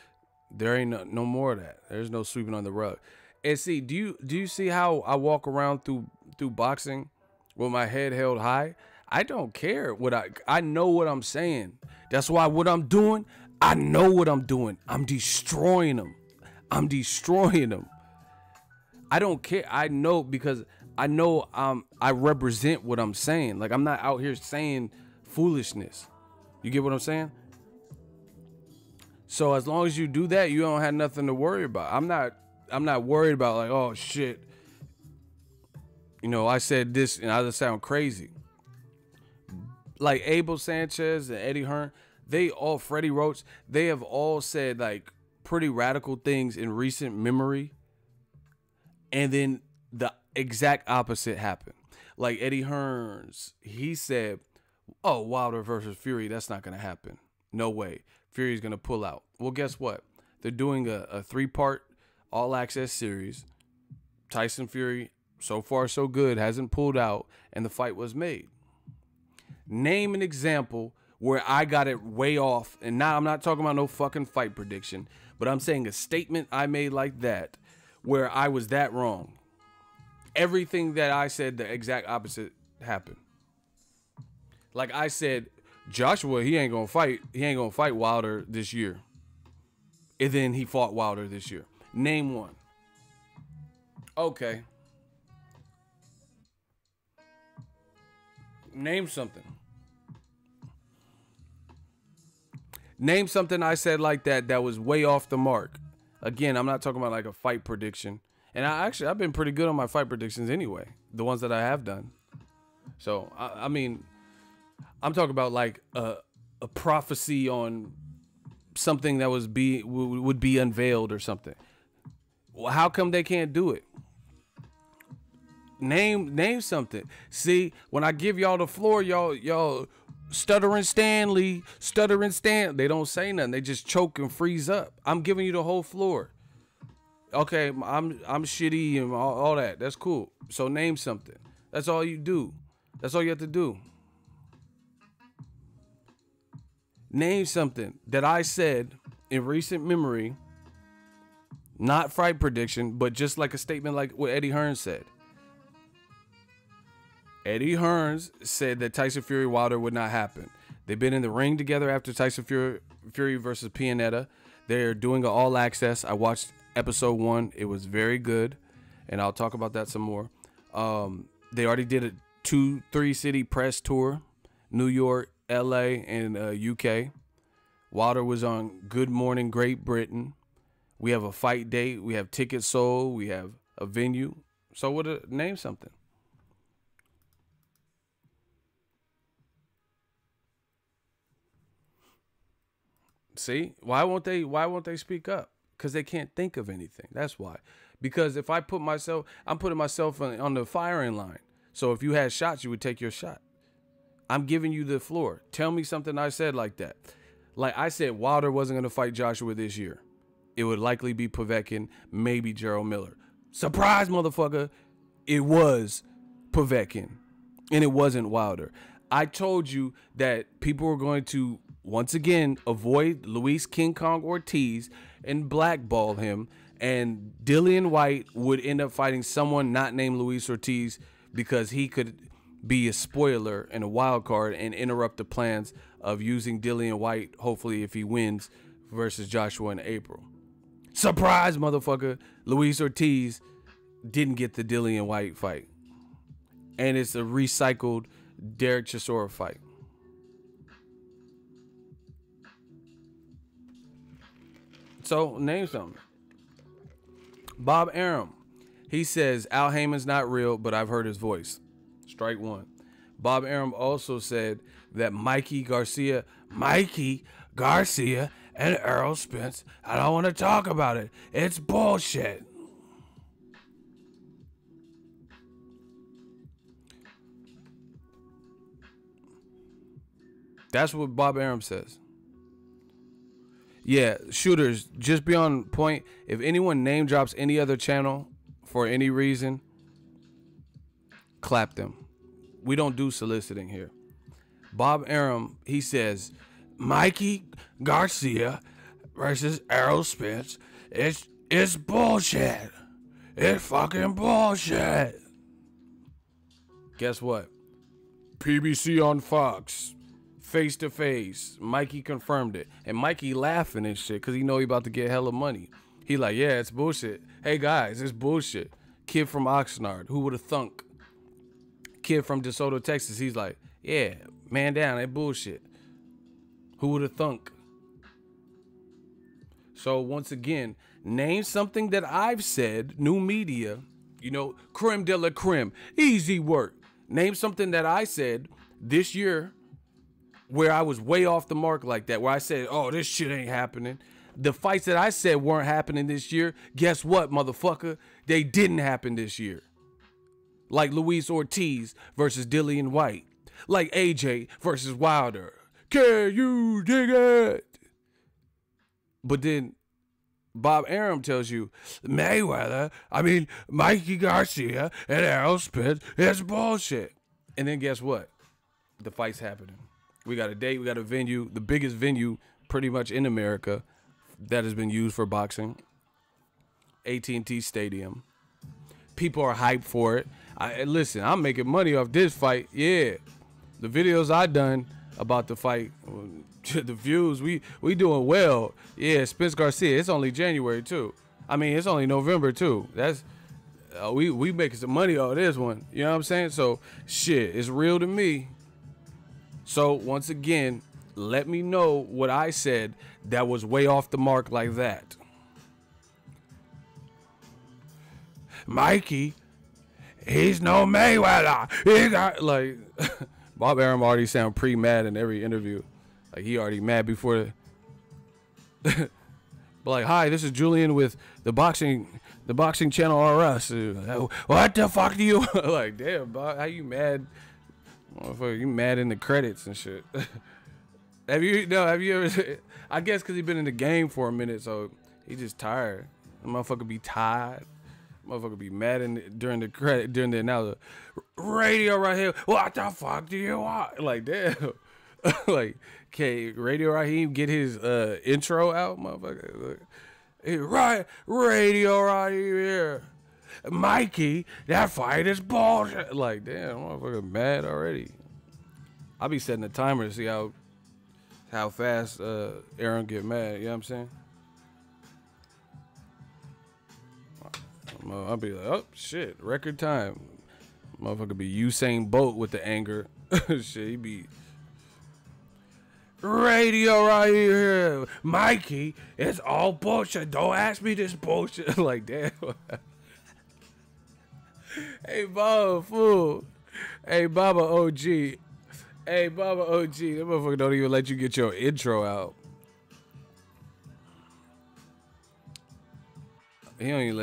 there ain't no more of that. There's no sweeping under the rug. And see, do you see how I walk around through boxing with my head held high? I don't care what I know what I'm saying. That's why what I'm doing, I know what I'm doing. I'm destroying them. I don't care. I know, because I know I represent what I'm saying. Like, I'm not out here saying foolishness. You get what I'm saying? So as long as you do that, you don't have nothing to worry about. I'm not worried about, like, oh shit, I said this and I just sound crazy. Like Abel Sanchez and Eddie Hearn, Freddie Roach, they have all said like pretty radical things in recent memory. And then the exact opposite happened. Like Eddie Hearns, he said, oh, Wilder versus Fury, that's not going to happen. No way. Fury's going to pull out. Well, guess what? They're doing a 3-part all-access series. Tyson Fury, so far so good, hasn't pulled out, and the fight was made. Name an example where I got it way off, and now I'm not talking about no fucking fight prediction, but I'm saying a statement I made like that, where I was that wrong. Everything that I said, the exact opposite happened. Like I said, Joshua, he ain't gonna fight Wilder this year. And then he fought Wilder this year. Name one. Okay. Name something. Name something I said like that was way off the mark. Again, I'm not talking about like a fight prediction. And I've been pretty good on my fight predictions anyway. The ones that I have done. So, I mean, I'm talking about like a prophecy on something that would be unveiled or something. Well, how come they can't do it? Name something. See, when I give y'all the floor, y'all stuttering Stanley. They don't say nothing. They just choke and freeze up. I'm giving you the whole floor. Okay, I'm shitty and all that. That's cool. So name something. That's all you do. That's all you have to do. Name something that I said in recent memory, not fight prediction, but just like a statement like what Eddie Hearns said. Eddie Hearns said that Tyson Fury Wilder would not happen. They've been in the ring together after Tyson Fury versus Pianetta. They're doing an all access. I watched episode 1. It was very good, and I'll talk about that some more. They already did a 2-3 city press tour, New York, LA, and UK. Wilder was on Good Morning Great Britain. We have a fight date. We have tickets sold. We have a venue. So name something. See, why won't they speak up? Because they can't think of anything. That's why. Because if I'm putting myself on the firing line. So if you had shots, you would take your shot. I'm giving you the floor. Tell me something I said like that. Like I said, Wilder wasn't going to fight Joshua this year. It would likely be Povetkin, maybe Gerald Miller. Surprise, motherfucker. It was Povetkin. And it wasn't Wilder. I told you that people were going to, once again, avoid Luis King Kong Ortiz and blackball him. And Dillian White would end up fighting someone not named Luis Ortiz because he could be a spoiler and a wild card and interrupt the plans of using Dillian White, hopefully if he wins, versus Joshua in April. Surprise, motherfucker. Luis Ortiz didn't get the Dillian White fight. And it's a recycled Derek Chisora fight. So, name something. Bob Arum. He says Al Heyman's not real, but I've heard his voice. Strike one. Bob Arum also said that Mikey Garcia and Errol Spence, I don't want to talk about it. It's bullshit. That's what Bob Arum says. Yeah, shooters, just be on point. If anyone name drops any other channel for any reason, clap them. We don't do soliciting here. Bob Arum, he says, Mikey Garcia versus Errol Spence, it's bullshit. It's fucking bullshit. Guess what? PBC on Fox. Face to face. Mikey confirmed it. And Mikey laughing and shit because he know he about to get hella money. He like, yeah, it's bullshit. Hey, guys, it's bullshit. Kid from Oxnard. Who would have thunk? Kid from DeSoto, Texas. He's like, yeah, man down. That bullshit. Who would have thunk? So, once again, name something that I've said, new media, you know, creme de la creme. Easy work. Name something that I said this year where I was way off the mark like that, where I said, oh, this shit ain't happening. The fights that I said weren't happening this year, guess what, motherfucker? They didn't happen this year. Like Luis Ortiz versus Dillian White. Like AJ versus Wilder. Can you dig it? But then Bob Arum tells you, Mikey Garcia and Errol Spence, it's bullshit. And then guess what? The fight's happening. We got a date, we got a venue, the biggest venue pretty much in America that has been used for boxing. AT&T Stadium. People are hyped for it. Listen, I'm making money off this fight. Yeah. The videos I done about the fight, the views, we doing well. Yeah, Spence Garcia, it's only January too. I mean, it's only November too. That's we making some money off this one. You know what I'm saying? So shit, it's real to me. So, once again, let me know what I said that was way off the mark like that. Mikey, he's no Mayweather. He got, like, Bob Arum already sound pre-mad in every interview. Like, he already mad before the... But like, hi, this is Julian with the boxing channel RS. What the fuck do you... Like, damn, Bob, how you mad... Motherfucker, you mad in the credits and shit. Have you ever? I guess because he been in the game for a minute, so he just tired. The motherfucker be tired. Motherfucker be mad during the analysis. Radio right here. What the fuck do you want? Like damn. Like, okay, Radio Raheem get his intro out, motherfucker. Right, Radio right here. Mikey, that fight is bullshit. Like, damn, motherfucker mad already. I'll be setting a timer to see how fast Aaron get mad. You know what I'm saying? I'll be like, oh, shit, record time. Motherfucker be Usain Bolt with the anger. Shit, he be... Radio right here. Mikey, it's all bullshit. Don't ask me this bullshit. Like, damn. Hey, Baba, fool. Hey, Baba OG. Hey, Baba OG. That motherfucker don't even let you get your intro out. He don't even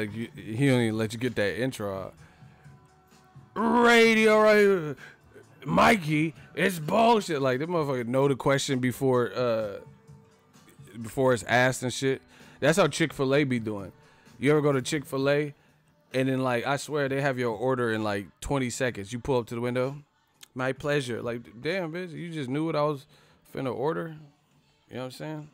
let you get that intro out. Radio right here. Mikey, it's bullshit. Like, that motherfucker know the question before it's asked and shit. That's how Chick-fil-A be doing. You ever go to Chick-fil-A? And then, like, I swear, they have your order in, like, 20 seconds. You pull up to the window. My pleasure. Like, damn, bitch, you just knew what I was finna order? You know what I'm saying?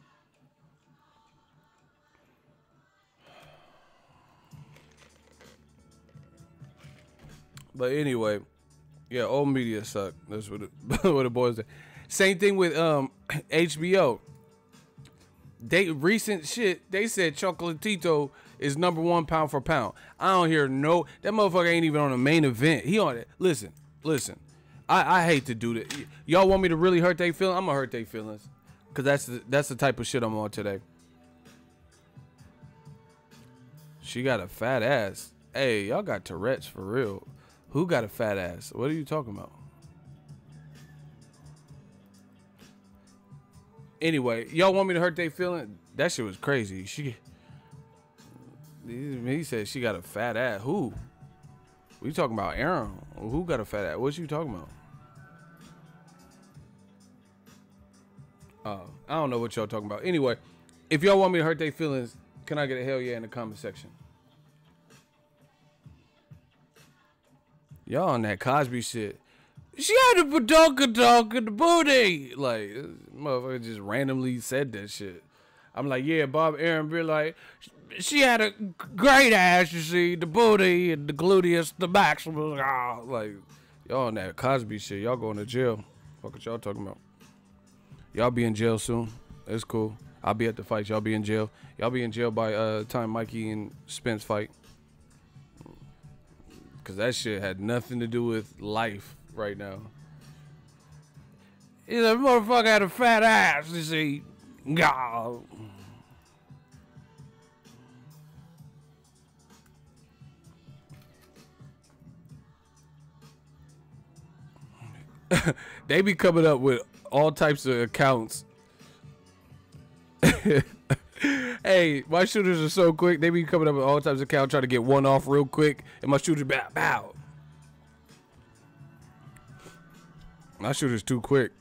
But anyway, yeah, old media suck. That's what what the boys say. Same thing with HBO. Recent shit, they said Chocolatito is #1 pound for pound. I don't hear that motherfucker ain't even on the main event. He on it. Listen. I hate to do that. Y'all want me to really hurt their feelings? I'm gonna hurt their feelings. Cause that's the type of shit I'm on today. She got a fat ass. Hey, y'all got Tourette's for real. Who got a fat ass? What are you talking about? Anyway, y'all want me to hurt their feeling? That shit was crazy. He said she got a fat ass. Who? We talking about Arum? Who got a fat ass? What you talking about? I don't know what y'all talking about. Anyway, if y'all want me to hurt their feelings, can I get a hell yeah in the comment section? Y'all on that Cosby shit. She had a badonka dog in the booty. Like, motherfucker just randomly said that shit. I'm like, yeah, Bob Arum be like, she had a great ass, you see, the booty and the gluteus, the maximus. Like, y'all on that Cosby shit. Y'all going to jail. Fuck what y'all talking about? Y'all be in jail soon. It's cool. I'll be at the fight. Y'all be in jail. Y'all be in jail by time Mikey and Spence fight. Because that shit had nothing to do with life right now. He's a motherfucker had a fat ass, you see. God. They be coming up with all types of accounts. Hey, my shooters are so quick. They be coming up with all types of accounts trying to get one off real quick. And my shooters bow. My shooter's too quick.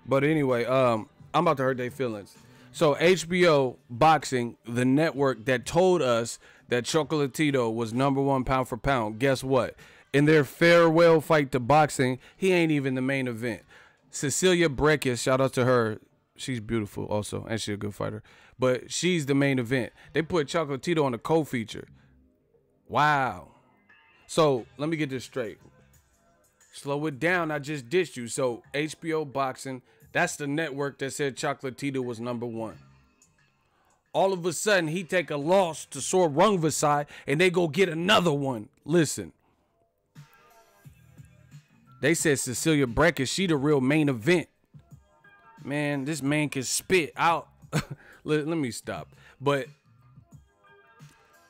But anyway, I'm about to hurt their feelings. So HBO Boxing, the network that told us that Chocolatito was #1 pound for pound, guess what? In their farewell fight to boxing, he ain't even the main event. Cecilia Brækhus, shout out to her. She's beautiful also, and she's a good fighter. But she's the main event. They put Chocolatito on the co-feature. Wow. So, let me get this straight. Slow it down, I just dissed you. So, HBO Boxing, that's the network that said Chocolatito was #1. All of a sudden, he take a loss to Sor Rungvisai, and they go get another one. Listen. They said Cecilia Brækhus, she the real main event. Man, this man can spit out. Let me stop. But,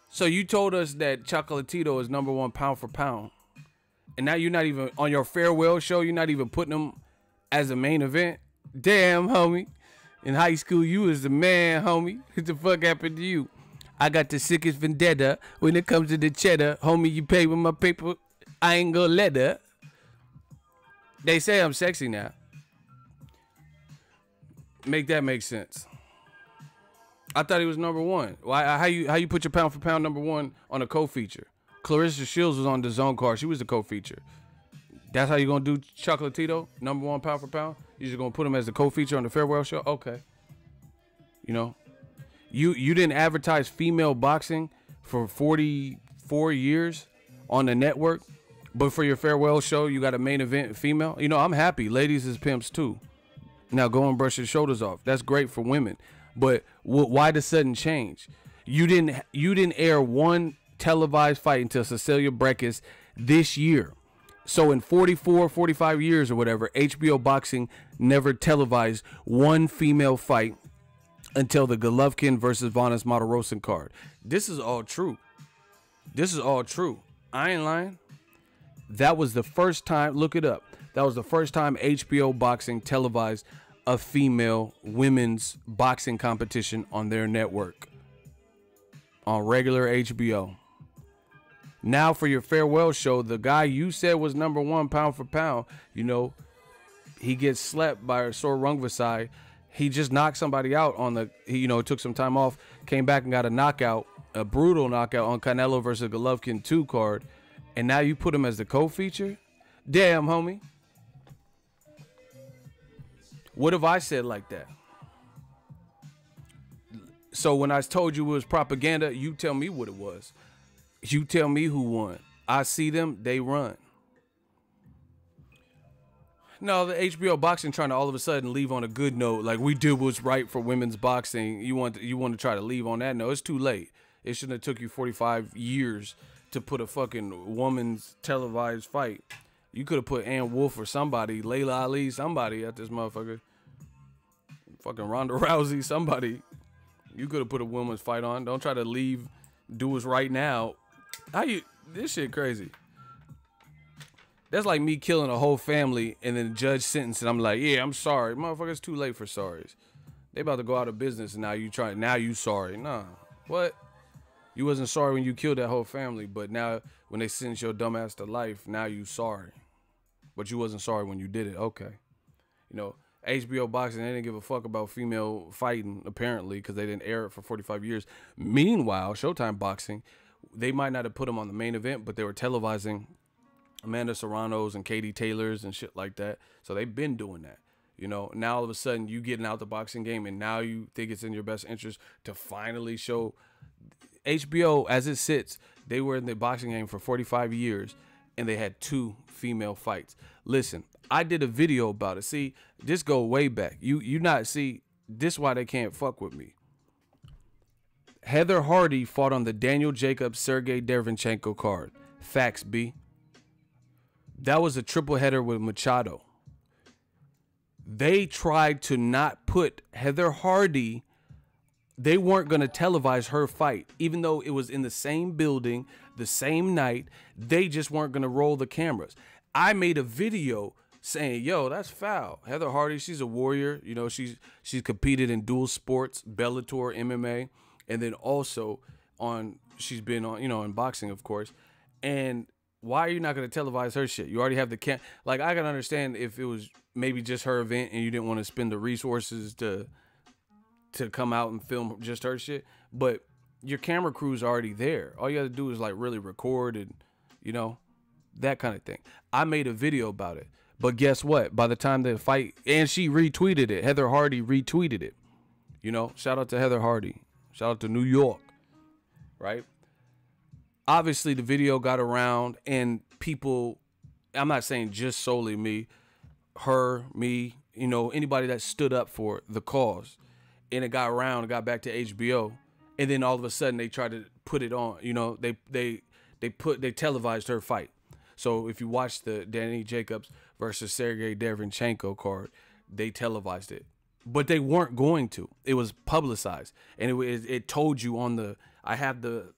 so you told us that Chocolatito is #1 pound for pound. And now you're not even, on your farewell show, you're not even putting him as a main event? Damn, homie. In high school, you was the man, homie. What the fuck happened to you? I got the sickest vendetta. When it comes to the cheddar, homie, you pay with my paper. I ain't gonna let her. They say I'm sexy now. Make that make sense. I thought he was #1. Why? How you put your pound for pound #1 on a co-feature? Clarissa Shields was on the zone card. She was the co-feature. That's how you gonna do Chocolatito, #1 pound for pound? You just gonna put him as the co-feature on the farewell show? Okay. You know, you didn't advertise female boxing for 44 years on the network. But for your farewell show, you got a main event female. You know, I'm happy. Ladies is pimps too. Now go and brush your shoulders off. That's great for women. But why the sudden change? You didn't air one televised fight until Cecilia Brækhus this year. So in 44, 45 years or whatever, HBO Boxing never televised one female fight until the Golovkin versus Vanes Martirosyan card. This is all true. This is all true. I ain't lying. That was the first time, look it up. That was the first time HBO Boxing televised a female women's boxing competition on their network. On regular HBO. Now for your farewell show, the guy you said was #1 pound for pound, you know, he gets slept by Sor Rungvisai. He just knocked somebody out on the, you know, took some time off, came back and got a knockout, a brutal knockout on Canelo versus Golovkin 2 card. And now you put him as the co-feature? Damn, homie. What have I said like that? So when I told you it was propaganda, you tell me what it was. You tell me who won. I see them, they run. No, the HBO Boxing trying to all of a sudden leave on a good note, like we did what's right for women's boxing. You want to try to leave on that? No, it's too late. It shouldn't have took you 45 years to put a fucking woman's televised fight. You could have put Ann Wolfe or somebody, Layla Ali, somebody at this motherfucker. Fucking Ronda Rousey, somebody. You could have put a women's fight on. Don't try to leave dudes right now. This shit crazy. That's like me killing a whole family and then the judge sentencing. I'm like, yeah, I'm sorry. Motherfucker, it's too late for sorries. They about to go out of business and now you sorry. Nah. What? You wasn't sorry when you killed that whole family, but now when they sentence your dumb ass to life, now you sorry. But you wasn't sorry when you did it. Okay. You know, HBO Boxing, they didn't give a fuck about female fighting, apparently, because they didn't air it for 45 years. Meanwhile, Showtime Boxing, they might not have put them on the main event, but they were televising Amanda Serrano's and Katie Taylor's and shit like that. So they've been doing that. You know, now all of a sudden you getting out the boxing game and now you think it's in your best interest to finally show. HBO, as it sits, they were in the boxing game for 45 years and they had 2 female fights. Listen, I did a video about it. See, this go way back. You not see, this why they can't fuck with me. Heather Hardy fought on the Daniel Jacobs Sergey Derevyanchenko card. Facts, B. That was a triple header with Machado. They tried to not put Heather Hardy. They weren't going to televise her fight, even though it was in the same building, the same night. They just weren't going to roll the cameras. I made a video saying, yo, that's foul. Heather Hardy, she's a warrior. You know, she's competed in dual sports, Bellator, MMA, and then also she's been on, you know, in boxing, of course. And why are you not going to televise her shit? You already have the like, I can understand if it was maybe just her event and you didn't want to spend the resources to come out and film just her shit, but your camera crew's already there. All you got to do is like really record and, you know, that kind of thing. I made a video about it, but guess what? By the time the fight, and she retweeted it, Heather Hardy retweeted it. You know, shout out to Heather Hardy. Shout out to New York, right? Obviously, the video got around and people, I'm not saying just solely me, her, me, you know, anybody that stood up for the cause. And it got around, it got back to HBO. And then all of a sudden they tried to put it on, you know, they televised her fight. So if you watch the Danny Jacobs versus Sergey Derevyanchenko card, they televised it. But they weren't going to. It was publicized. And it told you on I have the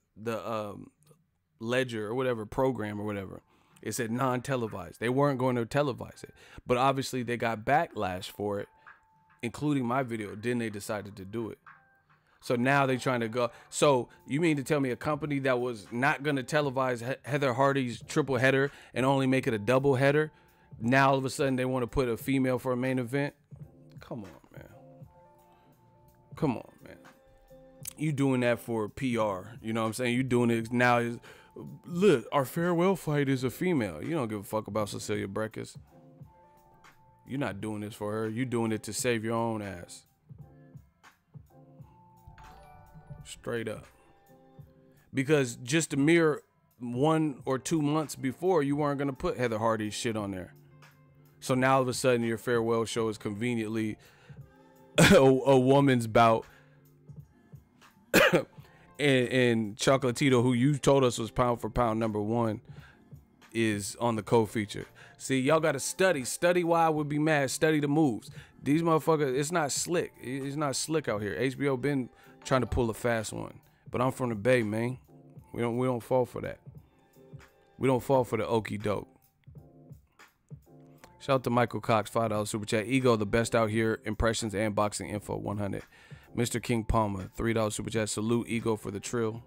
ledger or whatever, program or whatever. It said non-televised. They weren't going to televise it. But obviously they got backlash for it, including my video. Then they decided to do it. So now they're trying to go. So you mean to tell me a company that was not going to televise Heather Hardy's triple header and only make it a double header, now all of a sudden they want to put a female for a main event? Come on, man. Come on, man. You doing that for PR. You know what I'm saying? You doing it now. Look, our farewell fight is a female. You don't give a fuck about Cecilia Brækhus. You're not doing this for her. You're doing it to save your own ass. Straight up. Because just a mere 1 or 2 months before, you weren't going to put Heather Hardy's shit on there. So now all of a sudden your farewell show is conveniently a woman's bout. and Chocolatito, who you told us was pound for pound #1, is on the co-feature. See, y'all got to study why I would be mad. Study the moves. These motherfuckers, it's not slick. It's not slick out here. HBO been trying to pull a fast one, but I'm from the Bay, man. We don't fall for that. We don't fall for the okie doke. Shout out to Michael Cox, $5 super chat. Ego, the best out here. Impressions and boxing info, 100. Mr. King Palmer, $3 super chat. Salute Ego for the trill.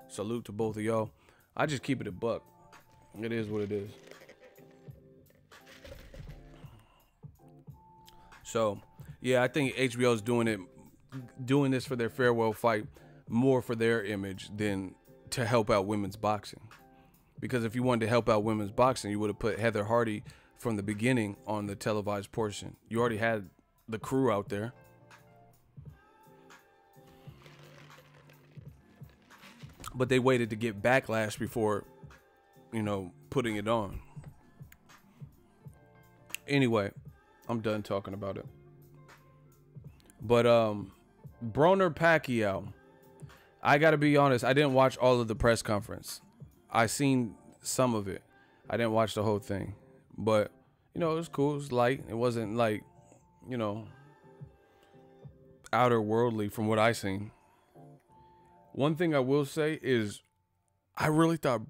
Salute to both of y'all. I just keep it a buck. It is what it is. So, yeah, I think HBO's doing this for their farewell fight more for their image than to help out women's boxing. Because if you wanted to help out women's boxing, you would have put Heather Hardy from the beginning on the televised portion. You already had the crew out there. But they waited to get backlash before, you know, putting it on. Anyway, I'm done talking about it. But Broner Pacquiao, I gotta be honest, I didn't watch all of the press conference. I seen some of it. I didn't watch the whole thing. But, you know, it was cool. It was light. It wasn't like, you know, outer worldly from what I seen. One thing I will say is I really thought,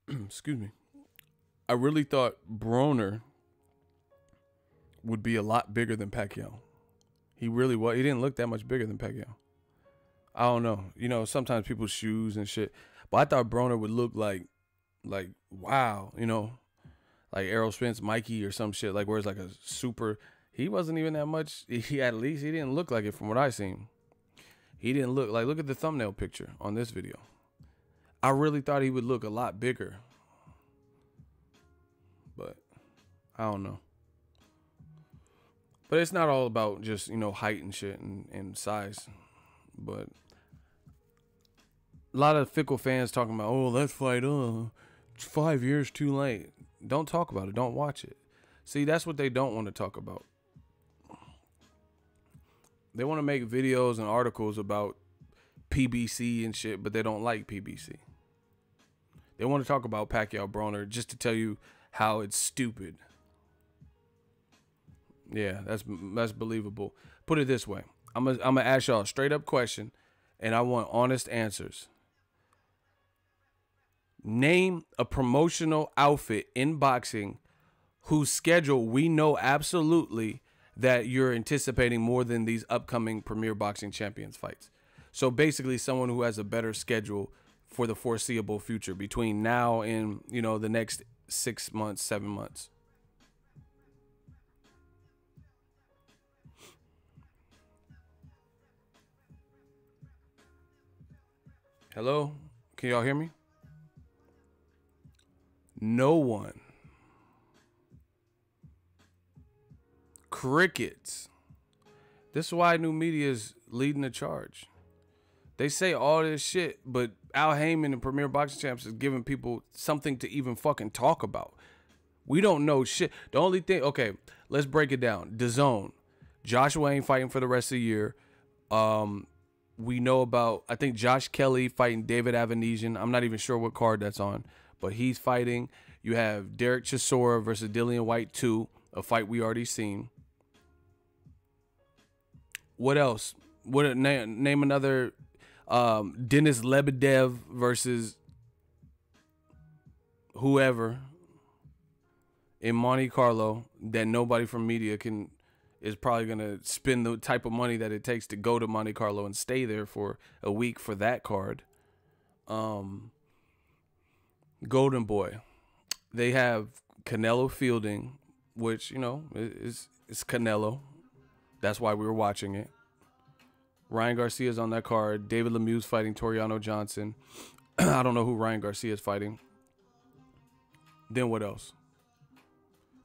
excuse me, I really thought Broner would be a lot bigger than Pacquiao. He really was. He didn't look that much bigger than Pacquiao. I don't know. You know, sometimes people's shoes and shit. But I thought Broner would look like wow, you know, like Errol Spence, Mikey or some shit. Like where it's like a super. He wasn't even that much. He at least he didn't look like it from what I seen. He didn't look like. Look at the thumbnail picture on this video. I really thought he would look a lot bigger. But I don't know. But it's not all about just, you know, height and shit and size. But a lot of fickle fans talking about, oh, that fight, 5 years too late. Don't talk about it. Don't watch it. See, that's what they don't want to talk about. They want to make videos and articles about PBC and shit, but they don't like PBC. They want to talk about Pacquiao Broner just to tell you how it's stupid. Yeah, that's believable. Put it this way. I'm gonna ask y'all a straight up question, and I want honest answers. Name a promotional outfit in boxing whose schedule we know absolutely that you're anticipating more than these upcoming Premier Boxing Champions fights. So basically someone who has a better schedule for the foreseeable future between now and, you know, the next 6 months, 7 months. Hello? Can y'all hear me? No one. Crickets. This is why new media is leading the charge. They say all this shit, but Al Heyman and Premier Boxing Champs is giving people something to even fucking talk about. We don't know shit. The only thing, okay, let's break it down. DAZN. Joshua ain't fighting for the rest of the year. We know about, I think, Josh Kelly fighting David Avanesian. I'm not even sure what card that's on, but he's fighting. You have Derek Chisora versus Dillian White 2, a fight we already seen. What else? Name another. Denis Lebedev versus whoever in Monte Carlo that nobody from media is probably gonna spend the type of money that it takes to go to Monte Carlo and stay there for a week for that card. Golden Boy. They have Canelo fielding, which, you know, is Canelo. That's why we were watching it. Ryan Garcia's on that card. David Lemieux's fighting Toriano Johnson. I don't know who Ryan Garcia's fighting. Then what else?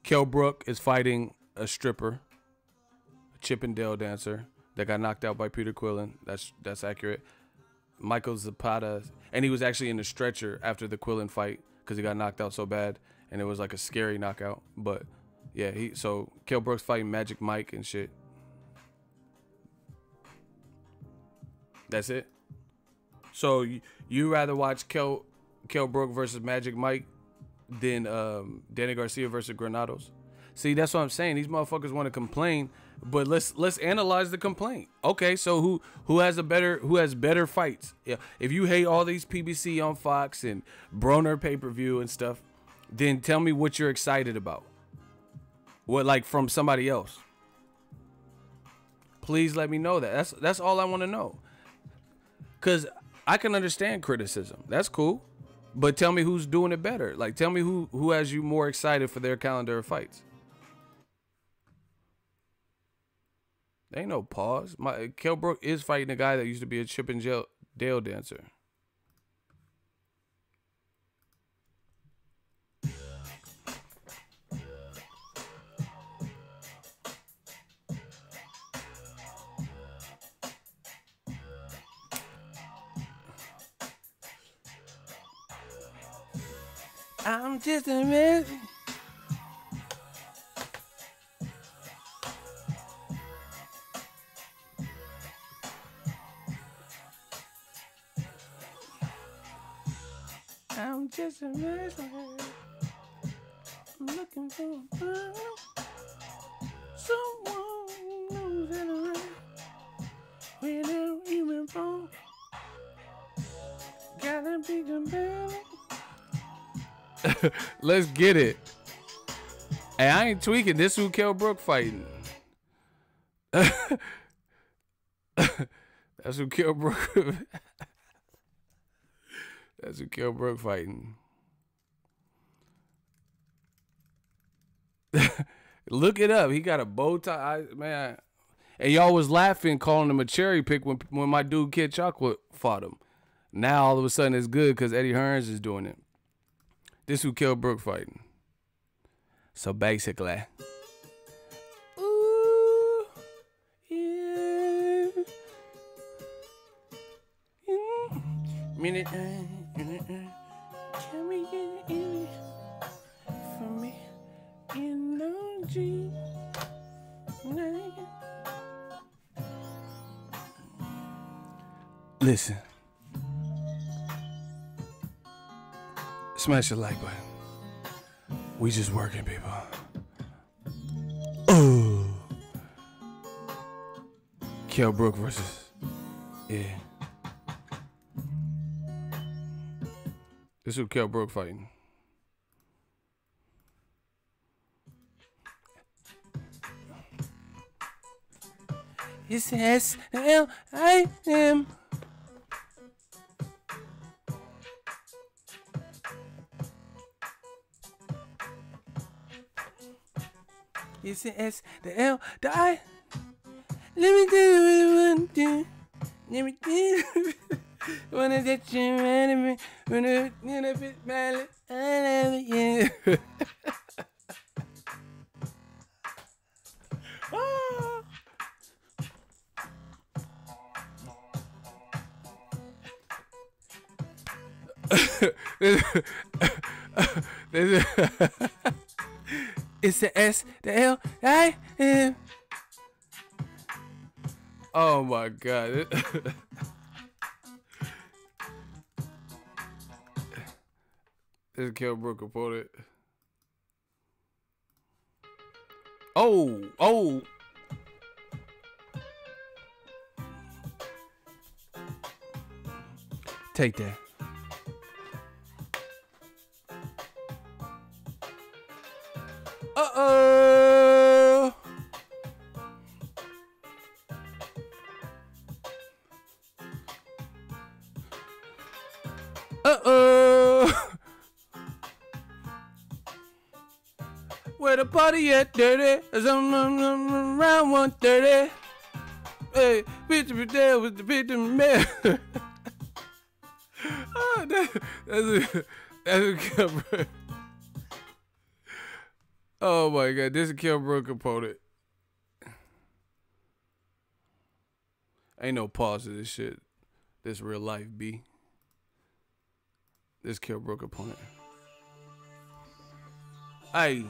Kell Brook is fighting a stripper, a Chippendale dancer that got knocked out by Peter Quillen. That's accurate. Michael Zapata, and he was actually in the stretcher after the Quillen fight because he got knocked out so bad, and it was like a scary knockout. But yeah, so Kell Brook's fighting Magic Mike and shit. That's it. So you rather watch Kell Brook versus Magic Mike than Danny Garcia versus Granados? See, that's what I'm saying. These motherfuckers want to complain, but let's analyze the complaint. Okay, so who has better fights? Yeah, if you hate all these PBC on Fox and Broner pay-per-view and stuff, then tell me what you're excited about. What, like, from somebody else? Please let me know that. That's all I want to know. Because I can understand criticism. That's cool. But tell me who's doing it better. Like, tell me who has you more excited for their calendar of fights. Ain't no pause. Kell Brook is fighting a guy that used to be a Chippendale dancer. I'm just a man. I'm just a man. I'm looking for someone who knows that I'm where they're even from. Let's get it. Hey, I ain't tweaking. This who Kell Brook fighting. That's who Kell Brook. That's who Kell Brook fighting. Look it up. He got a bow tie, man. And y'all was laughing, calling him a cherry pick when my dude Kid Chocolate fought him. Now all of a sudden it's good because Eddie Hearns is doing it. This who Kell Brook fighting. So basically, ooh, yeah, minute, can we get it for me in no G? Listen, smash the like button. We just working, people. Oh, Kell Brook versus, yeah. This is who Kell Brook fighting. It's S-L-I-M. It's the S, the L, the I. Let me do what I want to. Let me do. Wanna set you right when I fit my I love you. It's the S, the L, I M. Oh my God. This is Kell Brook opponent. Oh. Take that. Uh-oh. Uh-oh. Where the party at, dirty? I'm around 1:30. Hey, bitch, there with the victim man. Oh, that's a Kell Brook. Oh my God, this is Kell Brook opponent. Ain't no pause to this shit. This real life, B. This Kell Brook opponent. Aye.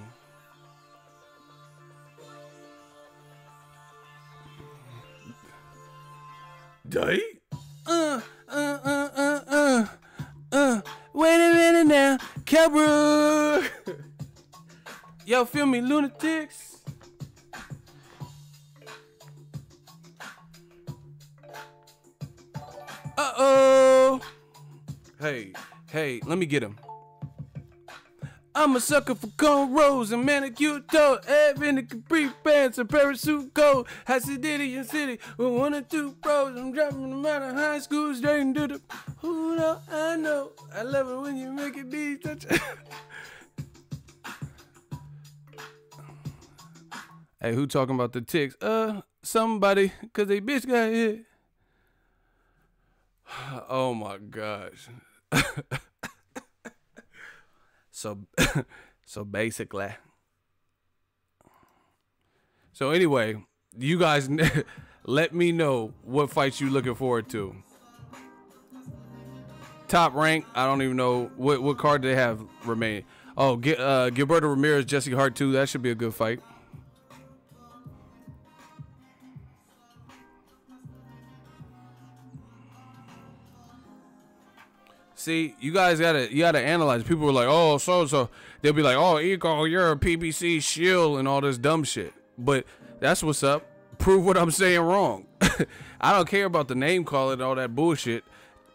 Day? Wait a minute now, Kell Brook. Y'all feel me, lunatics? Uh-oh. Hey, let me get him. I'm a sucker for cornrows and manicured toes, in the capri pants and parachute coat. I see Diddy in city with 1 or 2 pros. I'm dropping them out of high school straight into the. Who know? I know. I love it when you make it be such. Hey, who talking about the ticks? Somebody, cause they bitch got hit. Oh my gosh. So basically. So anyway, you guys let me know what fights you looking forward to. Top rank, I don't even know what card they have remaining. Oh, Gilberto Ramirez, Jesse Hart 2. That should be a good fight. See, you gotta analyze. People were like, oh, so they'll be like, oh, Eco, you're a PBC shield and all this dumb shit. But that's what's up. Prove what I'm saying wrong. I don't care about the name calling and all that bullshit.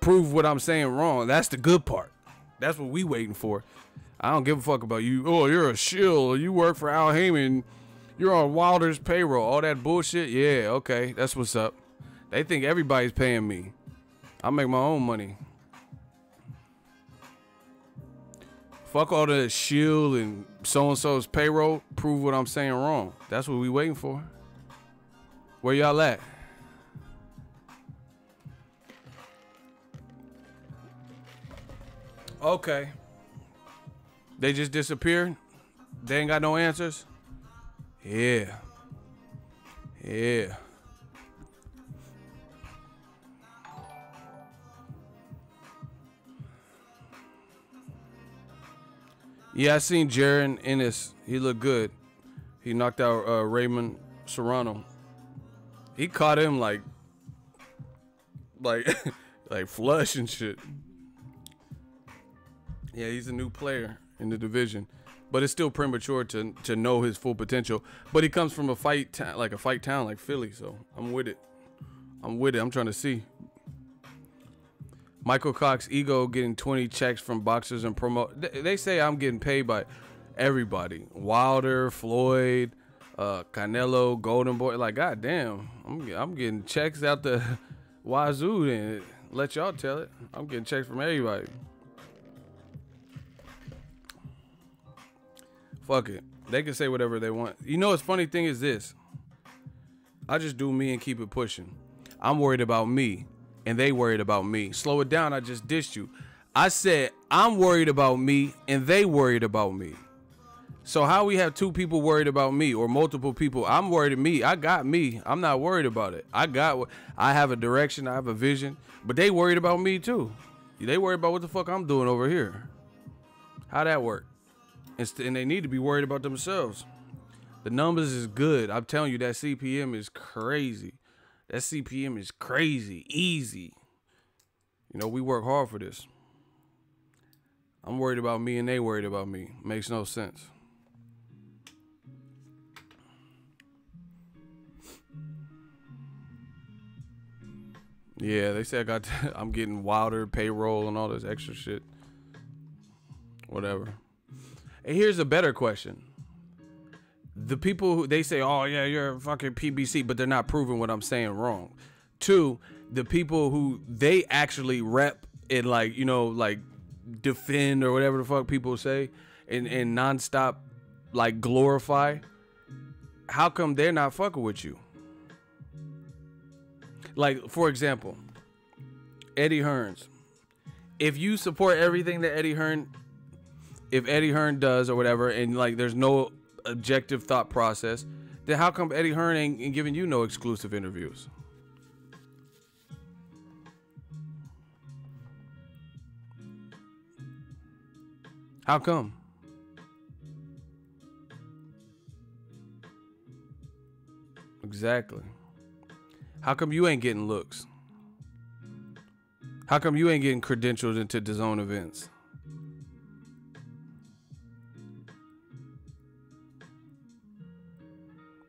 Prove what I'm saying wrong. That's the good part. That's what we waiting for. I don't give a fuck about you. Oh, you're a shill. You work for Al Heyman. You're on Wilder's payroll. All that bullshit. Yeah, okay. That's what's up. They think everybody's paying me. I make my own money. Fuck all the shield and so-and-so's payroll. Prove what I'm saying wrong. That's what we waiting for. Where y'all at? Okay. They just disappeared? They ain't got no answers? Yeah. Yeah. Yeah, I seen Jaron Ennis. He looked good. He knocked out Raymond Serrano. He caught him like like flush and shit. Yeah, he's a new player in the division, but it's still premature to know his full potential. But he comes from a fight town like Philly, so I'm with it. I'm trying to see. Michael Cox ego getting 20 checks from boxers and they say I'm getting paid by everybody. Wilder, Floyd, Canelo, Golden Boy. Like, goddamn, I'm getting checks out the wazoo. And let y'all tell it. I'm getting checks from everybody. Fuck it. They can say whatever they want. You know what's funny thing is this. I just do me and keep it pushing. I'm worried about me. And they worried about me. Slow it down, I just dissed you. I said, I'm worried about me, and they worried about me. So how we have two people worried about me, or multiple people? I'm worried about me. I got me. I'm not worried about it. I have a direction, I have a vision. But they worried about me, too. They worried about what the fuck I'm doing over here. How that work? And they need to be worried about themselves. The numbers is good. I'm telling you, that CPM is crazy. That CPM is crazy, easy. You know, we work hard for this. I'm worried about me and they worried about me. Makes no sense. Yeah, they say I'm getting Wilder payroll and all this extra shit. Whatever. And here's a better question. The people who they say, oh yeah, you're a fucking PBC, but they're not proving what I'm saying wrong. Two, the people who they actually rep and like, you know, like defend or whatever the fuck people say and nonstop like glorify. How come they're not fucking with you? Like, for example, Eddie Hearns. If you support everything that Eddie Hearn does or whatever, and like there's no objective thought process, then how come Eddie Hearn ain't giving you no exclusive interviews? How come? Exactly. How come you ain't getting looks? How come you ain't getting credentials into the zone events?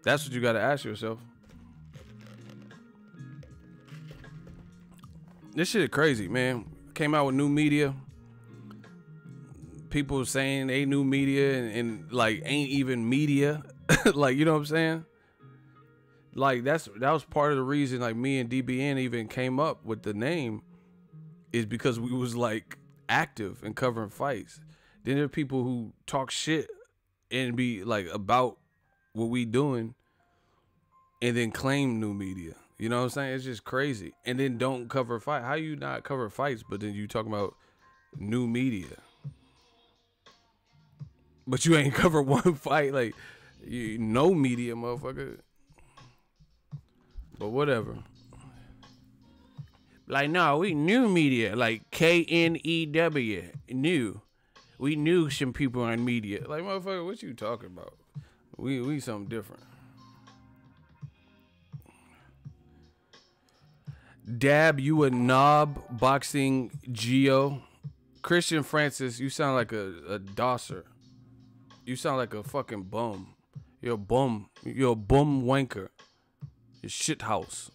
That's what you got to ask yourself. This shit is crazy, man. Came out with new media. People saying they new media and like ain't even media. Like, you know what I'm saying? Like that was part of the reason like me and DBN even came up with the name, is because we was like active and covering fights. Then there are people who talk shit and be like about what we doing and then claim new media. You know what I'm saying? It's just crazy. And then don't cover fight. How you not cover fights, but then you talking about new media? But you ain't cover one fight. Like, you no media, motherfucker. But whatever. Like, no, we new media. Like, KNEW. New. We knew some people on media. Like, motherfucker, what you talking about? We something different. Dab, you a knob, Boxingego. Christian Francis, you sound like a dosser. You sound like a fucking bum. You're a bum. You're a bum wanker. You're shit house.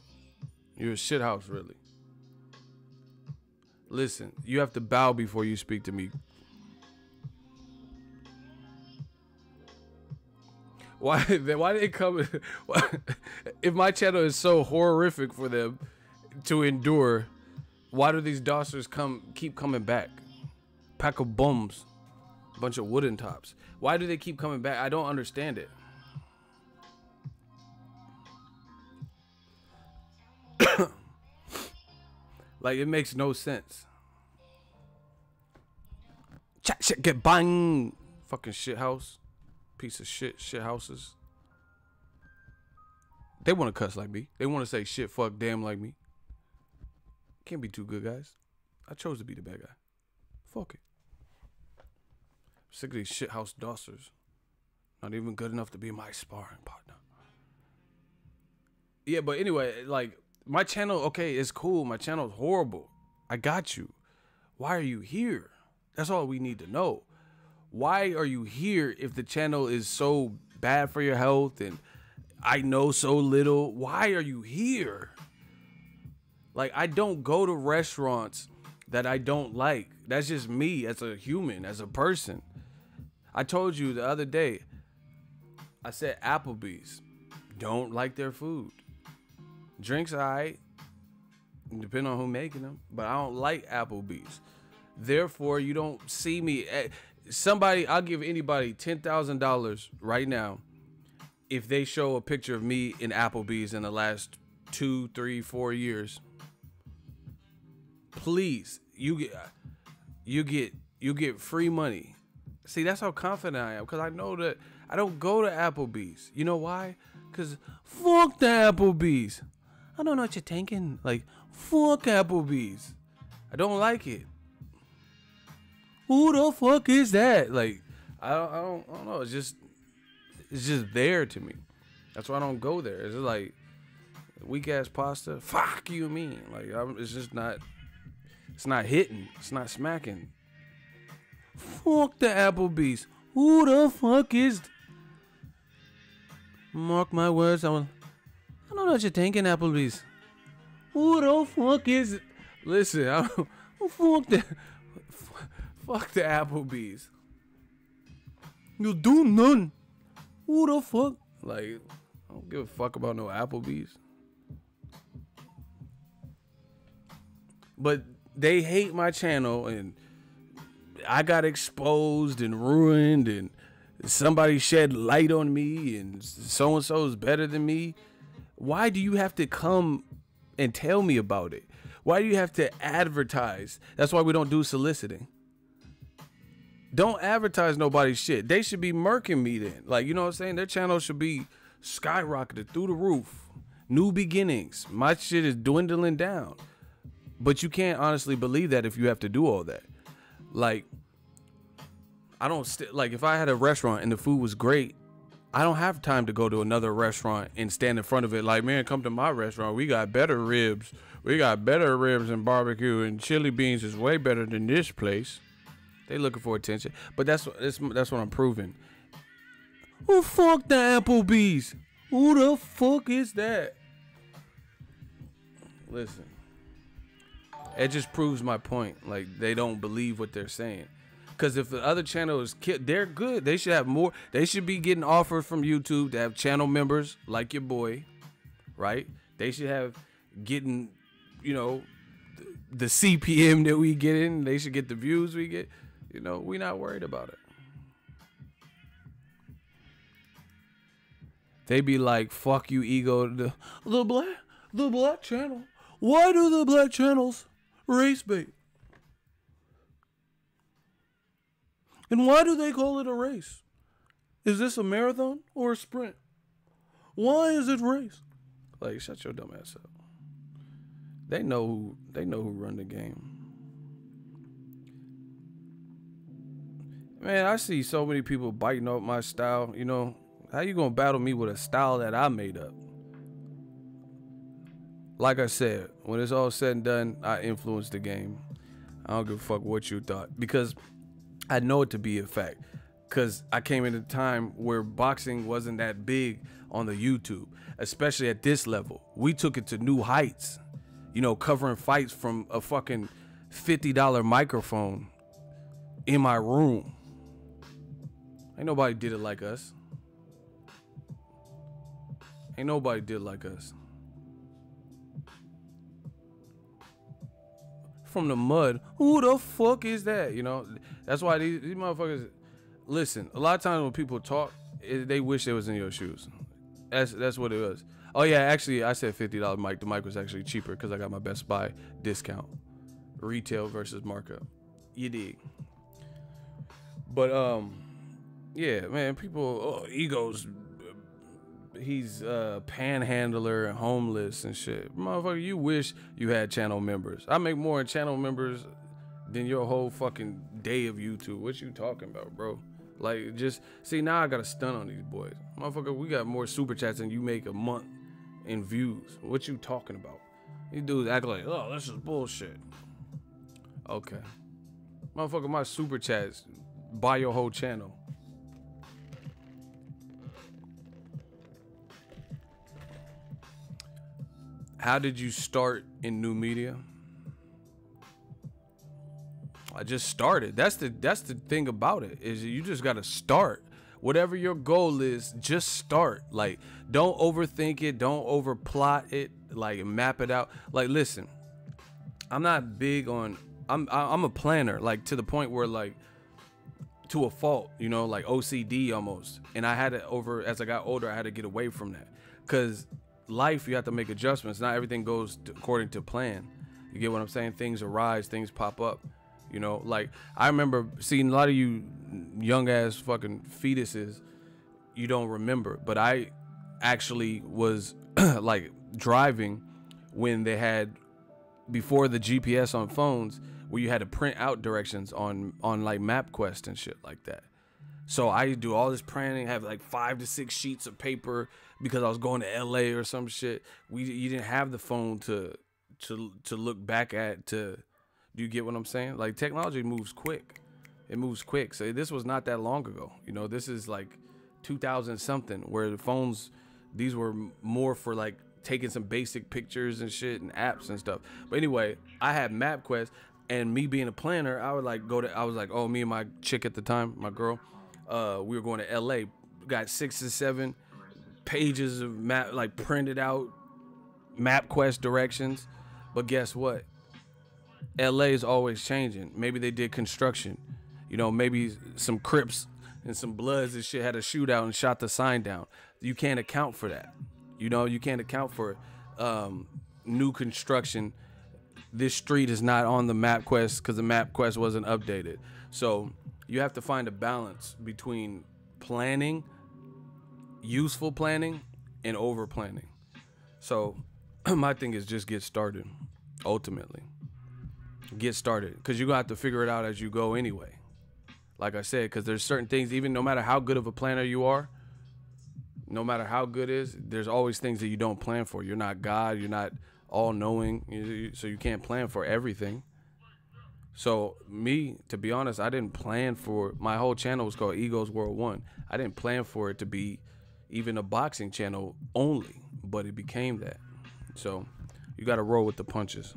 You're a shit house, really. Listen, you have to bow before you speak to me. Why they come? If my channel is so horrific for them to endure, why do these dossers keep coming back? Pack of bums, bunch of wooden tops. Why do they keep coming back? I don't understand it. Like, it makes no sense. Chat shit get bang. Fucking shit house. Piece of shit houses. They want to cuss like me. They want to say shit, fuck, damn like me. Can't be too good, guys. I chose to be the bad guy. Fuck it. Sick of these shit house dossers. Not even good enough to be my sparring partner. Yeah, but anyway, like, my channel, okay, it's cool. My channel's horrible. I got you. Why are you here? That's all we need to know. Why are you here if the channel is so bad for your health and I know so little? Why are you here? Like, I don't go to restaurants that I don't like. That's just me as a human, as a person. I told you the other day, I said Applebee's. Don't like their food. Drinks all right, depending on who making them, but I don't like Applebee's. Therefore, you don't see me. Somebody, I'll give anybody $10,000 right now if they show a picture of me in Applebee's in the last 2, 3, 4 years. Please, you get free money. See, that's how confident I am, because I know that I don't go to Applebee's. You know why? Because fuck the Applebee's. I don't know what you're thinking. Like, fuck Applebee's. I don't like it. Who the fuck is that? Like, I don't know. It's just there to me. That's why I don't go there. It's just like weak ass pasta. Fuck you mean? Like, it's just not. It's not hitting. It's not smacking. Fuck the Applebee's. Who the fuck is? Mark my words. I don't know what you're thinking, Applebee's. Who the fuck is it? Listen, I don't. Fuck the Applebee's. You do none. Who the fuck? Like, I don't give a fuck about no Applebee's. But they hate my channel, and I got exposed and ruined, and somebody shed light on me, and so-and-so is better than me. Why do you have to come and tell me about it? Why do you have to advertise? That's why we don't do soliciting. Don't advertise nobody's shit. They should be murking me then. Like, you know what I'm saying? Their channel should be skyrocketed through the roof. New beginnings. My shit is dwindling down. But you can't honestly believe that if you have to do all that. Like, I don't like, if I had a restaurant and the food was great, I don't have time to go to another restaurant and stand in front of it like, man, come to my restaurant. We got better ribs. We got better ribs and barbecue, and chili beans is way better than this place. They looking for attention. But that's what I'm proving. Who fuck the Applebee's? Who the fuck is that? Listen. It just proves my point. Like, they don't believe what they're saying. Because if the other channel is they're good. They should have more. They should be getting offers from YouTube to have channel members like your boy, right? They should have getting, you know, the CPM that we get in. They should get the views we get. You know, we're not worried about it. They be like, fuck you, ego. The black channel. Why do the black channels race bait? And why do they call it a race? Is this a marathon or a sprint? Why is it race? Like, shut your dumb ass up. They know who run the game. Man, I see so many people biting up my style. You know, how you gonna battle me with a style that I made up? Like I said, when it's all said and done, I influenced the game. I don't give a fuck what you thought, because I know it to be a fact. Because I came in a time where boxing wasn't that big on the YouTube, especially at this level. We took it to new heights, you know, covering fights from a fucking $50 microphone in my room. Ain't nobody did it like us. Ain't nobody did like us. From the mud, who the fuck is that? You know, that's why these motherfuckers. Listen, a lot of times when people talk, they wish they was in your shoes. That's what it was. Oh yeah, actually, I said $50 mic. The mic was actually cheaper because I got my Best Buy discount, retail versus markup. You dig? But yeah, man, people, egos. He's a panhandler and homeless and shit. Motherfucker, you wish you had channel members. I make more in channel members than your whole fucking day of YouTube. What you talking about, bro? Like, just, see, now I got a stunt on these boys. Motherfucker, we got more super chats than you make a month in views. What you talking about? These dudes act like, oh, this is bullshit. Okay. Motherfucker, my super chats buy your whole channel. How did you start in new media? I just started. That's the thing about it, is you just gotta start. Whatever your goal is, just start. Like, don't overthink it, don't overplot it, like map it out. Like, listen, I'm not big on, I'm a planner, like to the point where, like, to a fault, you know, like OCD almost. And I had to as I got older, I had to get away from that. Cause life, you have to make adjustments. Not everything goes according to plan. You get what I'm saying? Things arise, things pop up. You know, like, I remember seeing a lot of you young ass fucking fetuses, you don't remember, but I actually was like driving when they had, before the GPS on phones, where you had to print out directions on like MapQuest and shit like that. So I do all this printing, have like 5 to 6 sheets of paper because I was going to LA or some shit. You didn't have the phone to look back at. Do you get what I'm saying? Like, technology moves quick. It moves quick. So this was not that long ago. You know, this is like 2000 something, where the phones, these were more for like taking some basic pictures and shit and apps and stuff. But anyway, I had MapQuest, and me being a planner, I would like I was like, oh, me and my chick at the time, my girl, we were going to LA. Got 6 to 7 pages of map, like printed out MapQuest directions. But guess what? LA is always changing. Maybe they did construction. You know, maybe some Crips and some Bloods and shit had a shootout and shot the sign down. You can't account for that. You know, you can't account for new construction. This street is not on the MapQuest because the MapQuest wasn't updated. So you have to find a balance between planning, useful planning, and over planning. So my thing is just get started. Ultimately, get started, because you're gonna have to figure it out as you go anyway. Like I said, because there's certain things, even no matter how good of a planner you are, no matter how good it is, there's always things that you don't plan for. You're not God, you're not all-knowing, so you can't plan for everything. So me, to be honest, I didn't plan for, my whole channel was called Egos World 1. I didn't plan for it to be even a boxing channel only, but it became that. So you got to roll with the punches.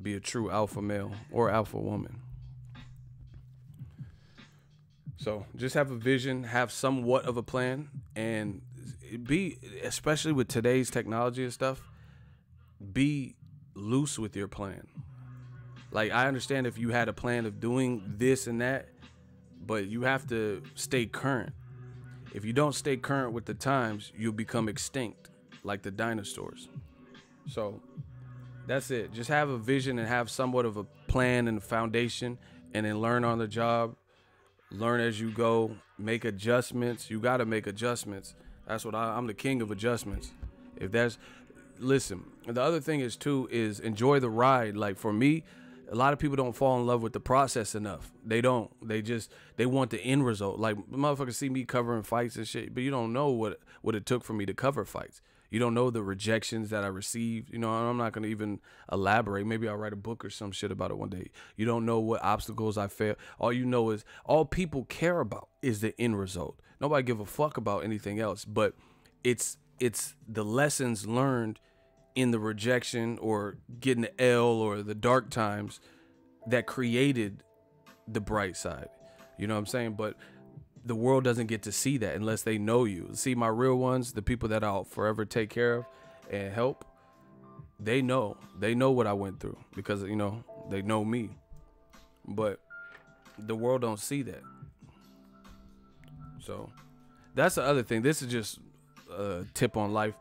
Be a true alpha male or alpha woman. So just have a vision, have somewhat of a plan, and be, especially with today's technology and stuff, be loose with your plan. Like, I understand if you had a plan of doing this and that, but you have to stay current. If you don't stay current with the times, you'll become extinct like the dinosaurs. So that's it. Just have a vision and have somewhat of a plan and a foundation, and then learn on the job. Learn as you go. Make adjustments. You got to make adjustments. That's what I'm the king of adjustments. If that's, listen, the other thing is too, is enjoy the ride. Like, for me, a lot of people don't fall in love with the process enough. They don't. They want the end result. Like, motherfuckers see me covering fights and shit, but you don't know what it took for me to cover fights. You don't know the rejections that I received. You know, I'm not going to even elaborate. Maybe I'll write a book or some shit about it one day. You don't know what obstacles I failed. All you know is, all people care about is the end result. Nobody give a fuck about anything else, but it's the lessons learned in the rejection or getting the L or the dark times that created the bright side. You know what I'm saying? But the world doesn't get to see that unless they know you. See, my real ones, the people that I'll forever take care of and help, they know what I went through because, you know, they know me. But the world don't see that. So that's the other thing. This is just a tip on life.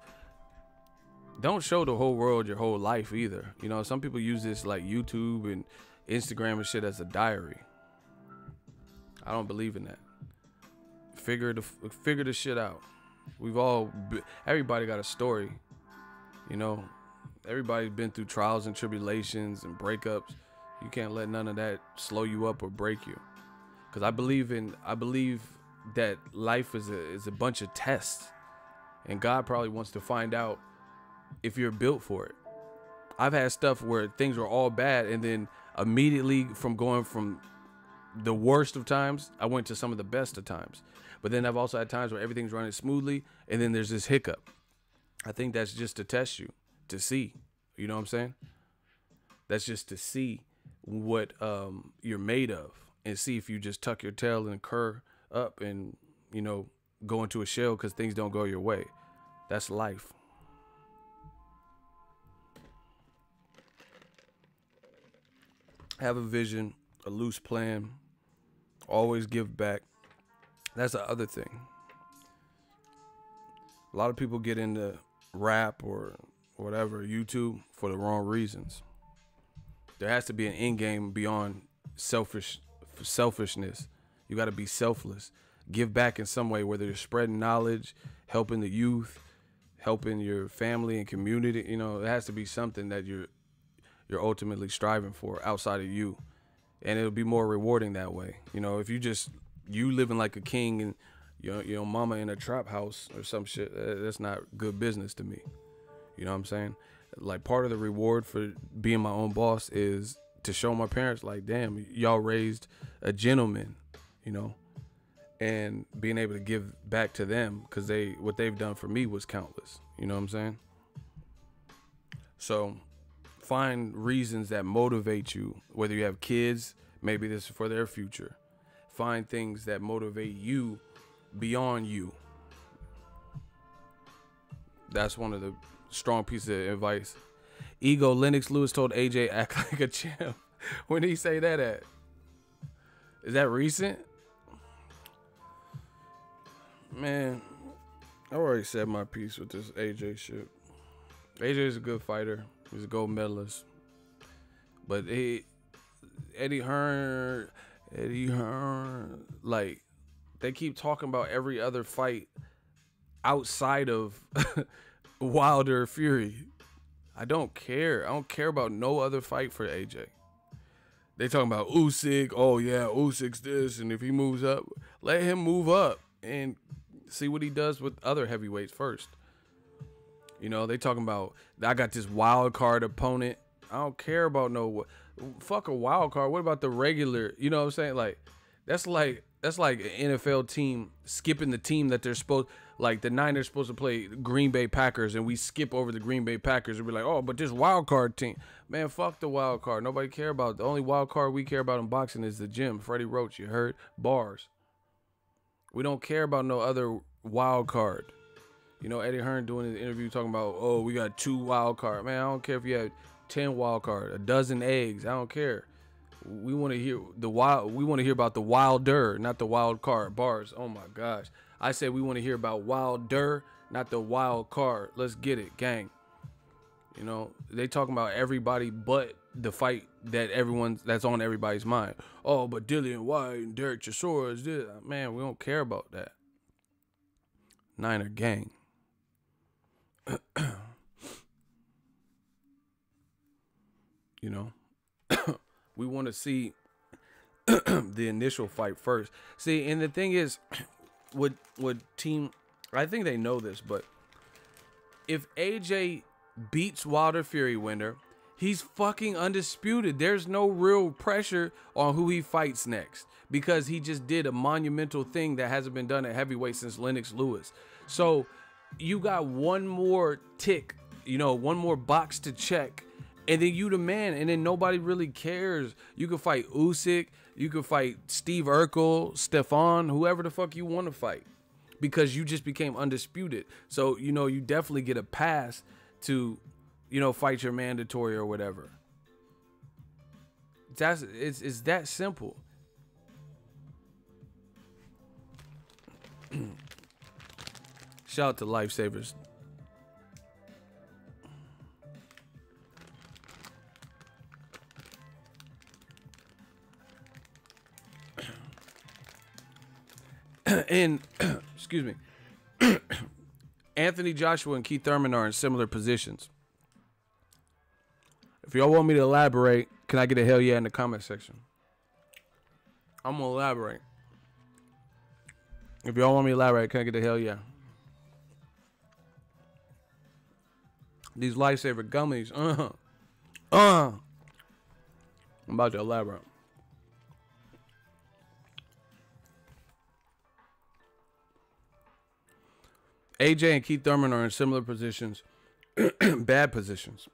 Don't show the whole world your whole life either. You know, some people use this like YouTube and Instagram and shit as a diary. I don't believe in that. Figure the shit out. Everybody got a story. You know, everybody's been through trials and tribulations and breakups. You can't let none of that slow you up or break you. Because I believe that life is a bunch of tests. And God probably wants to find out if you're built for it. I've had stuff where things were all bad, and then immediately from going from the worst of times, I went to some of the best of times. But then I've also had times where everything's running smoothly, and then there's this hiccup. I think that's just to test you, to see. You know what I'm saying? That's just to see what you're made of, and see if you just tuck your tail and curl up and, you know, go into a shell because things don't go your way. That's life. Have a vision, a loose plan, always give back. That's the other thing. A lot of people get into rap or whatever, YouTube, for the wrong reasons. There has to be an end game beyond selfishness. You got to be selfless. Give back in some way, whether you're spreading knowledge, helping the youth, helping your family and community. You know, it has to be something that you're ultimately striving for outside of you, and it'll be more rewarding that way. You know, if you living like a king and your mama in a trap house or some shit, that's not good business to me. You know what I'm saying? Like, part of the reward for being my own boss is to show my parents, like, damn, y'all raised a gentleman, you know, and being able to give back to them because what they've done for me was countless. You know what I'm saying? So find reasons that motivate you, whether you have kids, maybe this is for their future. Find things that motivate you beyond you. That's one of the strong pieces of advice. Ego Lennox Lewis told AJ act like a champ. When did he say that at? Is that recent? Man, I already said my piece with this AJ shit. AJ is a good fighter. He's a gold medalist. But Eddie Hearn, like, they keep talking about every other fight outside of Wilder Fury. I don't care. I don't care about no other fight for AJ. They talking about Usyk. Oh yeah, Usyk's this, and if he moves up, let him move up and see what he does with other heavyweights first. You know, they talking about, I got this wild card opponent. I don't care about fuck a wild card. What about the regular? You know what I'm saying? Like, that's like an NFL team skipping the team that they're supposed, like the Niners supposed to play Green Bay Packers, and we skip over the Green Bay Packers and be like, oh, but this wild card team, man, fuck the wild card. Nobody care about. The only wild card we care about in boxing is the gym. Freddie Roach, you heard? Bars. We don't care about no other wild card. You know, Eddie Hearn doing his interview talking about, oh, we got 2 wild card. Man, I don't care if you had 10 wild card, a dozen eggs. I don't care. We want to hear we want to hear about the wilder, not the wild card. Bars. Oh my gosh. I said we want to hear about wilder, not the wild card. Let's get it, gang. You know, they talking about everybody but the fight that's on everybody's mind. Oh, but Dillian White and Derek Chisora is this. Man, we don't care about that. Niner gang. You know, we want to see the initial fight first. See, and the thing is, with team, I think they know this, but if AJ beats Wilder Fury winner, he's fucking undisputed. There's no real pressure on who he fights next because he just did a monumental thing that hasn't been done at heavyweight since Lennox Lewis. So you got one more tick, you know, one more box to check, and then you the man, and then nobody really cares. You can fight Usyk, You could fight Steve Urkel, Stefan, whoever the fuck you want to fight, because you just became undisputed. So, you know, you definitely get a pass to, you know, fight your mandatory or whatever. It's that simple. Shout out to Lifesavers. And excuse me, Anthony Joshua and Keith Thurman are in similar positions. If y'all want me to elaborate, can I get a hell yeah in the comment section? I'm gonna elaborate. If y'all want me to elaborate, can I get a hell yeah? These Lifesaver gummies, I'm about to elaborate. AJ and Keith Thurman are in similar positions, bad positions,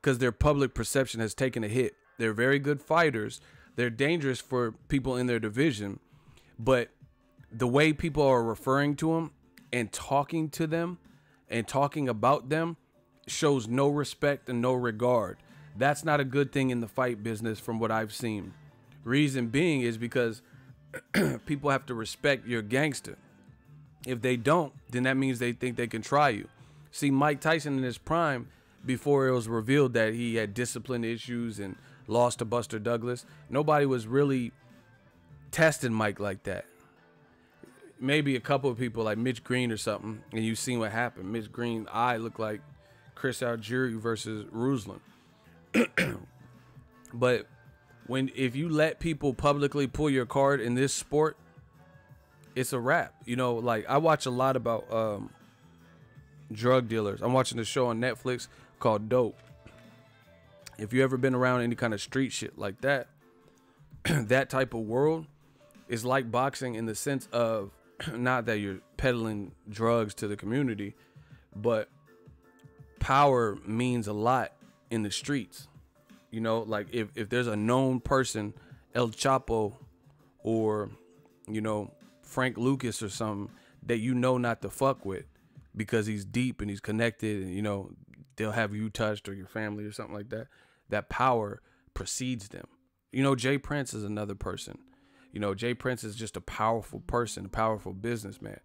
because their public perception has taken a hit. They're very good fighters. They're dangerous for people in their division, but the way people are referring to them and talking to them and talking about them shows no respect and no regard. That's not a good thing in the fight business from what I've seen. Reason being is because people have to respect your gangster. If they don't, then that means they think they can try you. See, Mike Tyson in his prime, before it was revealed that he had discipline issues and lost to Buster Douglas, nobody was really testing Mike like that. Maybe a couple of people like Mitch Green or something, and you've seen what happened. Mitch Green eye looked like Chris Algieri versus Ruslan. But if you let people publicly pull your card in this sport, it's a wrap. You know, like I watch a lot about drug dealers. I'm watching a show on Netflix called Dope. If you ever been around any kind of street shit like that, that type of world is like boxing in the sense of not that you're peddling drugs to the community, but power means a lot in the streets. You know, like if there's a known person, El Chapo or, you know, Frank Lucas or something that you know not to fuck with because he's deep and he's connected and, you know, they'll have you touched or your family or something like that, that power precedes them. You know, Jay Prince is another person. You know, Jay Prince is just a powerful person, a powerful businessman.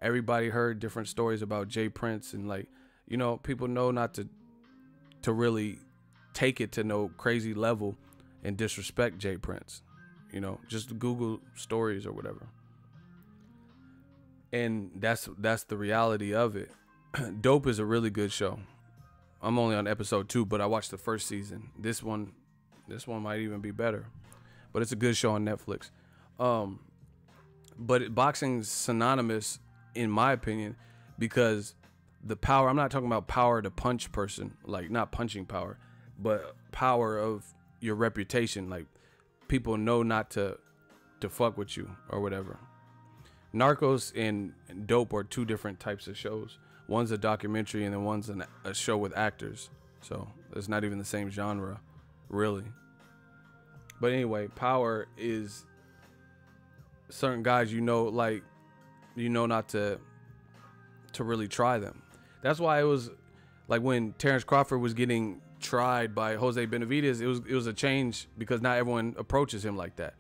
Everybody heard different stories about Jay Prince, and like, you know, people know not to really take it to no crazy level and disrespect Jay Prince. You know, just Google stories or whatever. And that's the reality of it. Dope is a really good show. I'm only on episode 2, but I watched the first season. This one might even be better. But it's a good show on Netflix. But boxing's synonymous, in my opinion, because the power, I'm not talking about power to punch person, like not punching power, but power of your reputation. Like people know not to fuck with you or whatever. Narcos and Dope are two different types of shows. One's a documentary and then one's a show with actors. So it's not even the same genre, really. But anyway, power is certain guys, you know, like, you know, not to really try them. That's why it was like when Terence Crawford was getting tried by Jose Benavidez, it was a change because not everyone approaches him like that.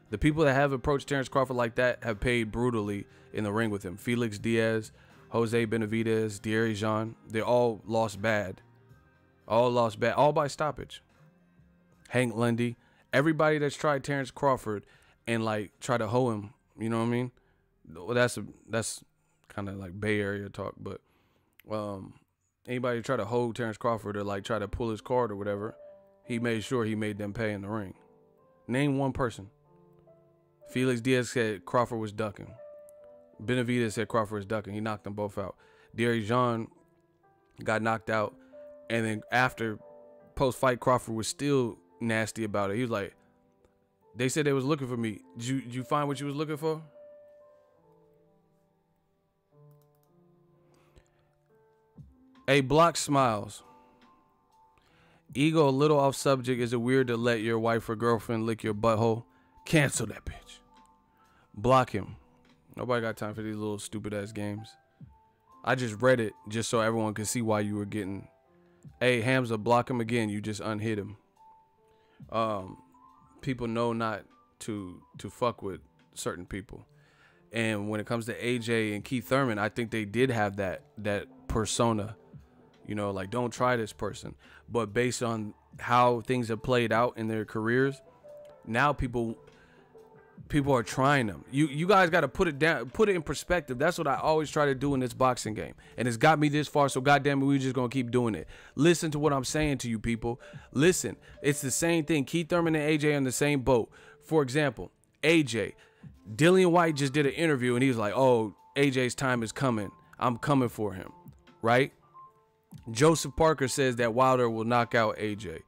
The people that have approached Terence Crawford like that have paid brutally in the ring with him. Felix Diaz, Jose Benavidez, Adrien, they all lost bad. All lost bad, all by stoppage. Hank Lundy, everybody that's tried Terence Crawford and like try to hoe him, you know what I mean? Well, that's kind of like Bay Area talk, but anybody try to hoe Terence Crawford or like try to pull his card or whatever, he made sure he made them pay in the ring. Name one person. Felix Diaz said Crawford was ducking. Benavidez said Crawford was ducking. He knocked them both out. Adrien got knocked out, and then after post-fight, Crawford was still nasty about it. He was like, they said they was looking for me. Did you find what you was looking for? Hey, Block Smiles. Ego, a little off subject. Is it weird to let your wife or girlfriend lick your butthole? Cancel that bitch. Block him. Nobody got time for these little stupid ass games. I just read it just so everyone could see why you were getting. Hey, Hamza, block him again. You just unhit him. People know not to fuck with certain people. And when it comes to AJ and Keith Thurman, I think they did have that persona. You know, like, don't try this person. But based on how things have played out in their careers, now people are trying them. You guys got to put it down, put it in perspective. That's what I always try to do in this boxing game. And it's got me this far, so goddamn it, we're just going to keep doing it. Listen to what I'm saying to you people. Listen, it's the same thing. Keith Thurman and AJ on the same boat. For example, AJ, Dillian White just did an interview and he was like, oh, AJ's time is coming. I'm coming for him, right? Joseph Parker says that Wilder will knock out AJ.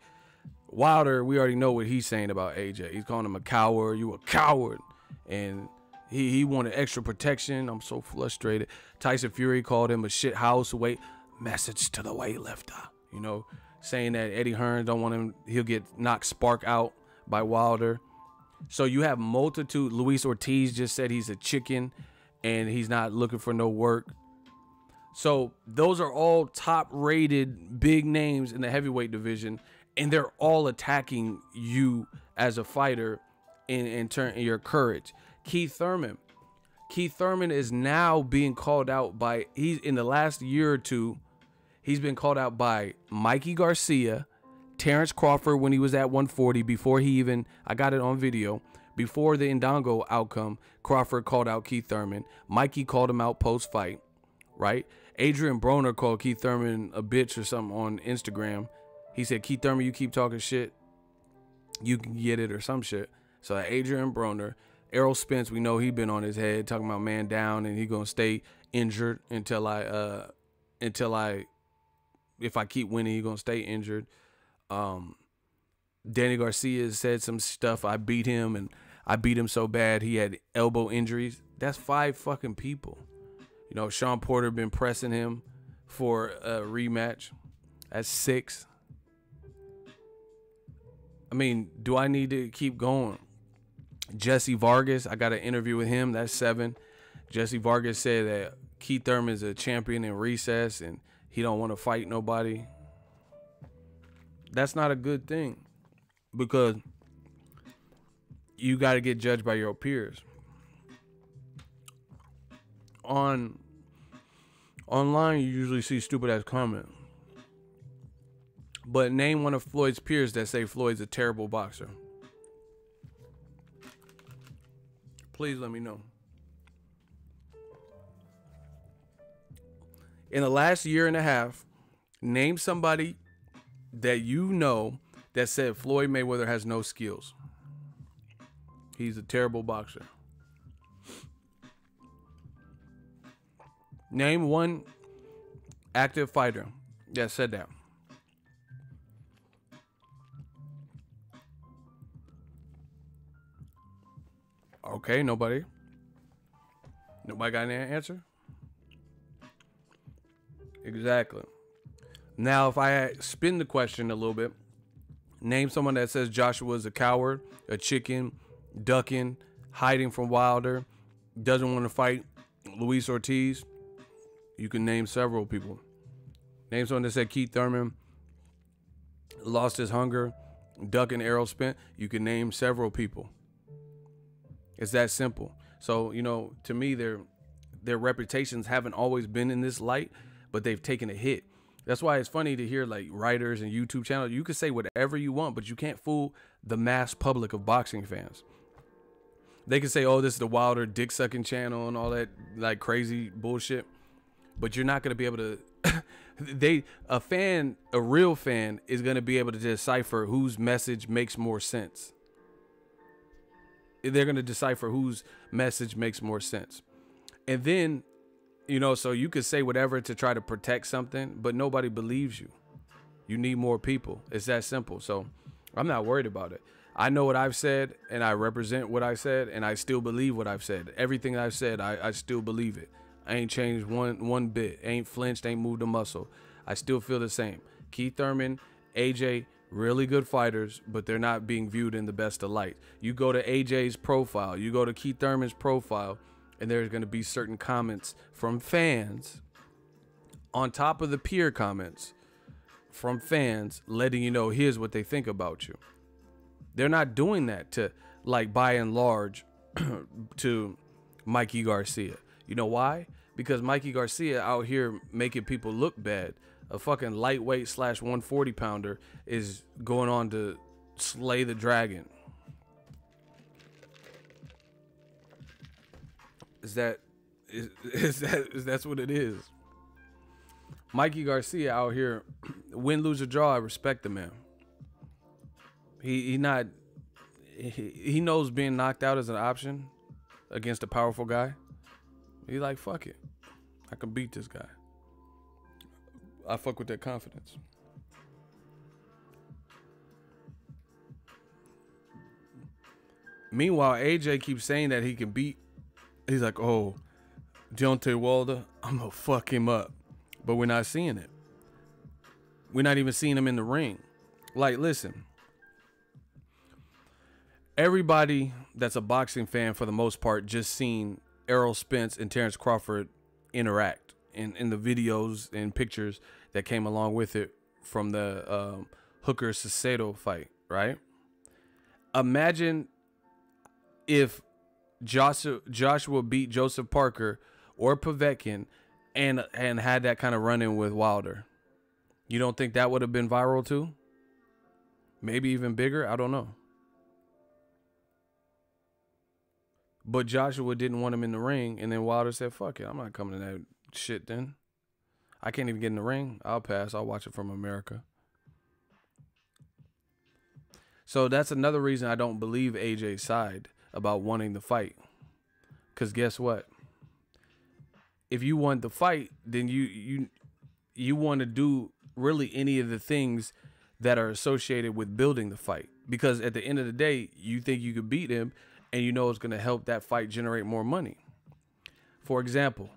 Wilder, we already know what he's saying about AJ. He's calling him a coward. You a coward. And he wanted extra protection. I'm so frustrated. Tyson Fury called him a shit house. Wait, message to the weightlifter. You know, saying that Eddie Hearn don't want him. He'll get knocked spark out by Wilder. So you have multitude. Luis Ortiz just said he's a chicken and he's not looking for no work. So those are all top rated big names in the heavyweight division. And they're all attacking you as a fighter in your courage. Keith Thurman is now being called out by, he's in the last year or two, he's been called out by Mikey Garcia, Terence Crawford when he was at 140, before he even, I got it on video, before the Indongo outcome, Crawford called out Keith Thurman. Mikey called him out post-fight, right? Adrien Broner called Keith Thurman a bitch or something on Instagram. He said, Keith Thurman, you keep talking shit, you can get it or some shit. So Adrien Broner, Errol Spence, we know he been on his head talking about man down and he gonna stay injured until if I keep winning, he gonna stay injured. Danny Garcia said some stuff. I beat him and I beat him so bad he had elbow injuries. That's 5 fucking people. You know, Sean Porter been pressing him for a rematch. That's 6. I mean, do I need to keep going? Jesse Vargas, I got an interview with him. That's 7. Jesse Vargas said that Keith Thurman is a champion in recess and he don't want to fight nobody. That's not a good thing because you got to get judged by your peers. Online, you usually see stupid ass comments. But name one of Floyd's peers that say Floyd's a terrible boxer. Please let me know. In the last year and a half, name somebody that you know that said Floyd Mayweather has no skills. He's a terrible boxer. Name one active fighter that said that. Okay, nobody. Nobody got an answer? Exactly. Now, if I spin the question a little bit, name someone that says Joshua is a coward, a chicken, ducking, hiding from Wilder, doesn't want to fight Luis Ortiz. You can name several people. Name someone that said Keith Thurman lost his hunger, ducking Errol Spence. You can name several people. It's that simple. So, you know, to me, their reputations haven't always been in this light, but they've taken a hit. That's why it's funny to hear like writers and YouTube channels. You can say whatever you want, but you can't fool the mass public of boxing fans. They can say, oh, this is the Wilder dick sucking channel and all that like crazy bullshit. But you're not going to be able to, a real fan is going to be able to decipher whose message makes more sense. They're going to decipher whose message makes more sense. And then, you know, so you could say whatever to try to protect something, but nobody believes you. You need more people. It's that simple. So I'm not worried about it. I know what I've said and I represent what I said and I still believe what I've said. Everything I've said, I still believe it. I ain't changed one bit. Ain't flinched, ain't moved a muscle. I still feel the same. Keith Thurman, AJ, Really good fighters, but they're not being viewed in the best of light. You go to AJ's profile, you go to Keith Thurman's profile, and there's going to be certain comments from fans on top of the peer comments from fans letting you know here's what they think about you. They're not doing that to, like, by and large to Mikey Garcia. You know why? Because Mikey Garcia out here making people look bad. A fucking lightweight / 140 pounder is going on to slay the dragon. Is that's what it is? Mikey Garcia out here, win, lose, or draw, I respect the man. He knows being knocked out is an option against a powerful guy. He's like, fuck it, I can beat this guy. I fuck with that confidence. Meanwhile, AJ keeps saying that he can beat. He's like, oh, Deontay Wilder, I'm gonna fuck him up. But we're not seeing it. We're not even seeing him in the ring. Like, listen. Everybody that's a boxing fan, for the most part, just seen Errol Spence and Terence Crawford interact in the videos and pictures that came along with it from the Hooker Cicero fight, right? Imagine if Joshua beat Joseph Parker or Povetkin and had that kind of run-in with Wilder. You don't think that would have been viral too? Maybe even bigger? I don't know. But Joshua didn't want him in the ring, and then Wilder said, fuck it, I'm not coming to that shit then. I can't even get in the ring. I'll pass. I'll watch it from America. So that's another reason I don't believe AJ's side about wanting the fight. Because guess what? If you want the fight, then you want to do really any of the things that are associated with building the fight. Because at the end of the day, you think you could beat him, and you know it's going to help that fight generate more money. For example,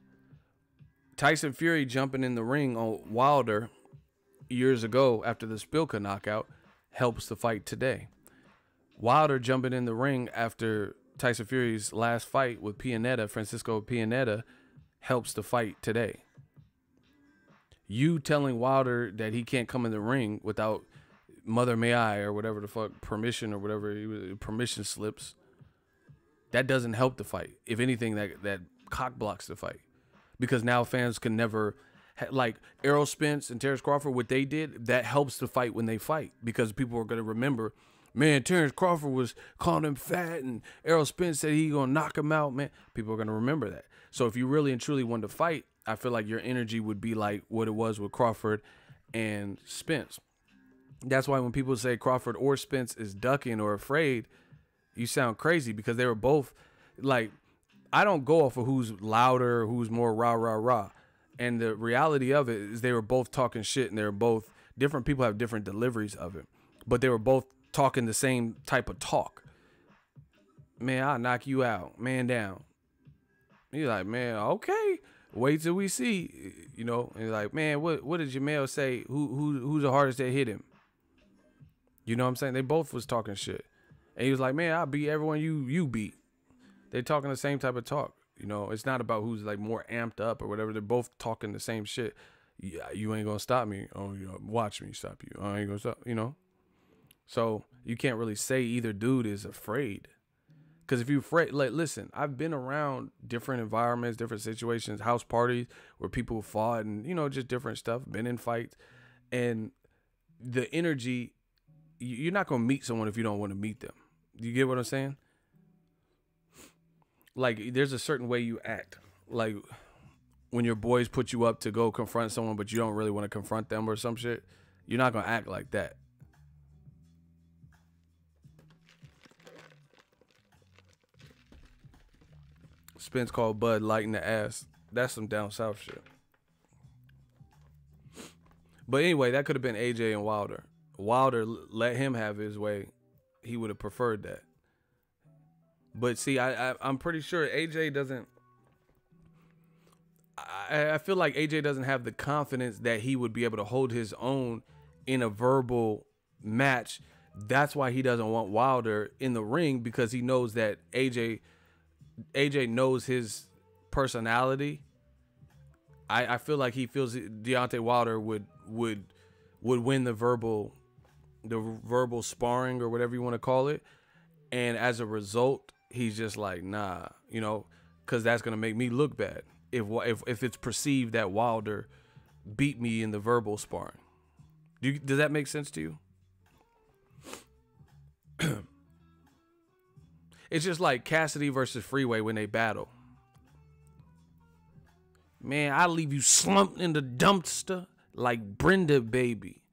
Tyson Fury jumping in the ring on Wilder years ago after the Spilka knockout helps the fight today. Wilder jumping in the ring after Tyson Fury's last fight with Francisco Pianeta, helps the fight today. You telling Wilder that he can't come in the ring without Mother May I or whatever the fuck, permission or whatever, permission slips, that doesn't help the fight. If anything, that cock blocks the fight. Because now fans can never, like Errol Spence and Terence Crawford, what they did, that helps the fight when they fight. Because people are going to remember, man, Terence Crawford was calling him fat and Errol Spence said he going to knock him out, man. People are going to remember that. So if you really and truly want to fight, I feel like your energy would be like what it was with Crawford and Spence. That's why when people say Crawford or Spence is ducking or afraid, you sound crazy, because they were both like, I don't go off of who's louder, who's more rah, rah, rah. And the reality of it is they were both talking shit, and they were both different. People have different deliveries of it, but they were both talking the same type of talk. Man, I'll knock you out, man down. You're like, man, okay, wait till we see, you know. And you're like, man, what did Jamel say? Who's the hardest that hit him? You know what I'm saying? They both was talking shit. And he was like, man, I'll beat everyone you beat. They're talking the same type of talk. You know, it's not about who's like more amped up or whatever. They're both talking the same shit. Yeah, you ain't gonna stop me. Oh, you know, watch me stop you. I ain't gonna stop, you know. So you can't really say either dude is afraid. Because if you're afraid, like, listen, I've been around different environments, different situations, house parties where people fought and, you know, just different stuff, been in fights. And the energy, you're not going to meet someone if you don't want to meet them. You get what I'm saying? Like, there's a certain way you act. Like, when your boys put you up to go confront someone, but you don't really want to confront them or some shit, you're not going to act like that. Spence called Bud Light in the ass. That's some down south shit. But anyway, that could have been AJ and Wilder. Wilder let him have his way. He would have preferred that. But see, I'm pretty sure AJ doesn't. I feel like AJ doesn't have the confidence that he would be able to hold his own in a verbal match. That's why he doesn't want Wilder in the ring, because he knows that AJ knows his personality. I feel like he feels Deontay Wilder would win the verbal sparring or whatever you want to call it, and as a result, he's just like, nah, you know, because that's gonna make me look bad if it's perceived that Wilder beat me in the verbal sparring. Does that make sense to you? It's just like Cassidy versus Freeway when they battle. Man, I leave you slumped in the dumpster like Brenda, baby.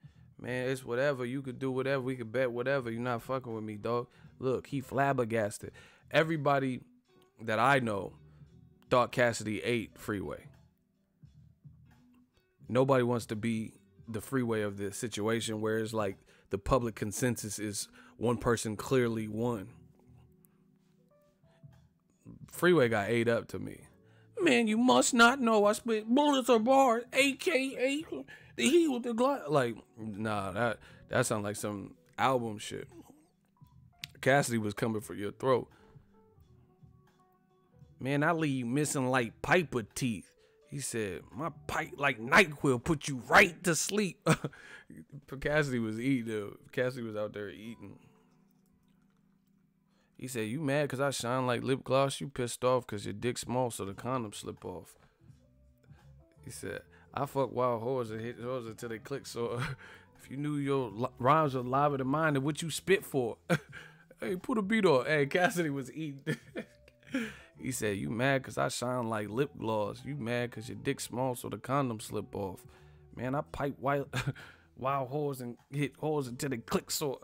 Man, it's whatever. You could do whatever. We could bet whatever. You're not fucking with me, dog. Look, he flabbergasted. Everybody that I know thought Cassidy ate Freeway. Nobody wants to be the Freeway of the situation where it's like the public consensus is one person clearly won. Freeway got ate up to me. Man, you must not know I spit bullets or bars, a.k.a. the heat with the glass. Like, nah, that sounds like some album shit. Cassidy was coming for your throat. Man, I leave missing like Piper teeth. He said, my pipe like NyQuil put you right to sleep. Cassidy was eating. Cassidy was out there eating. He said, you mad because I shine like lip gloss? You pissed off because your dick small so the condom slip off. He said, I fuck wild whores and hit whores until they click. So if you knew your rhymes were liver than mine, then what you spit for? Hey, put a beat on. Hey, Cassidy was eating. He said, you mad because I shine like lip gloss. You mad because your dick small so the condom slip off. Man, I pipe wild whores and hit whores until they click. So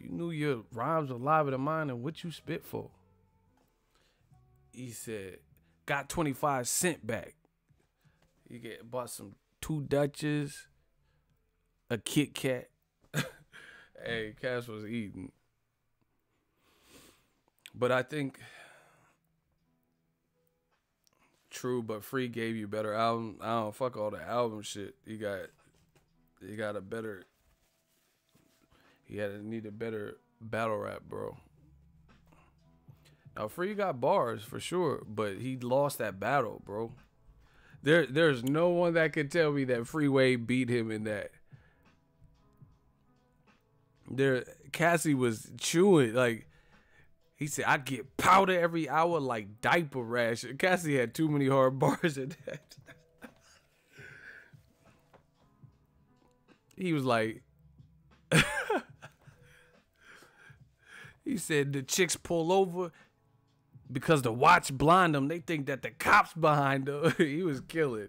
you knew your rhymes were liver than mine, and what you spit for? He said, got 25 cents back. You bought some 2 Dutches, a Kit Kat. Hey, Cass was eating. But I think true, but Free gave you better album. I don't fuck all the album shit. He got a better. He need a better battle rap, bro. Now, Free got bars for sure, but he lost that battle, bro. There's no one that could tell me that Freeway beat him in that. Cassie was chewing, like, he said, I get powder every hour like diaper rash. Cassie had too many hard bars in that. He was like, he said the chicks pull over because the watch blind them. They think that the cops behind them. He was killing.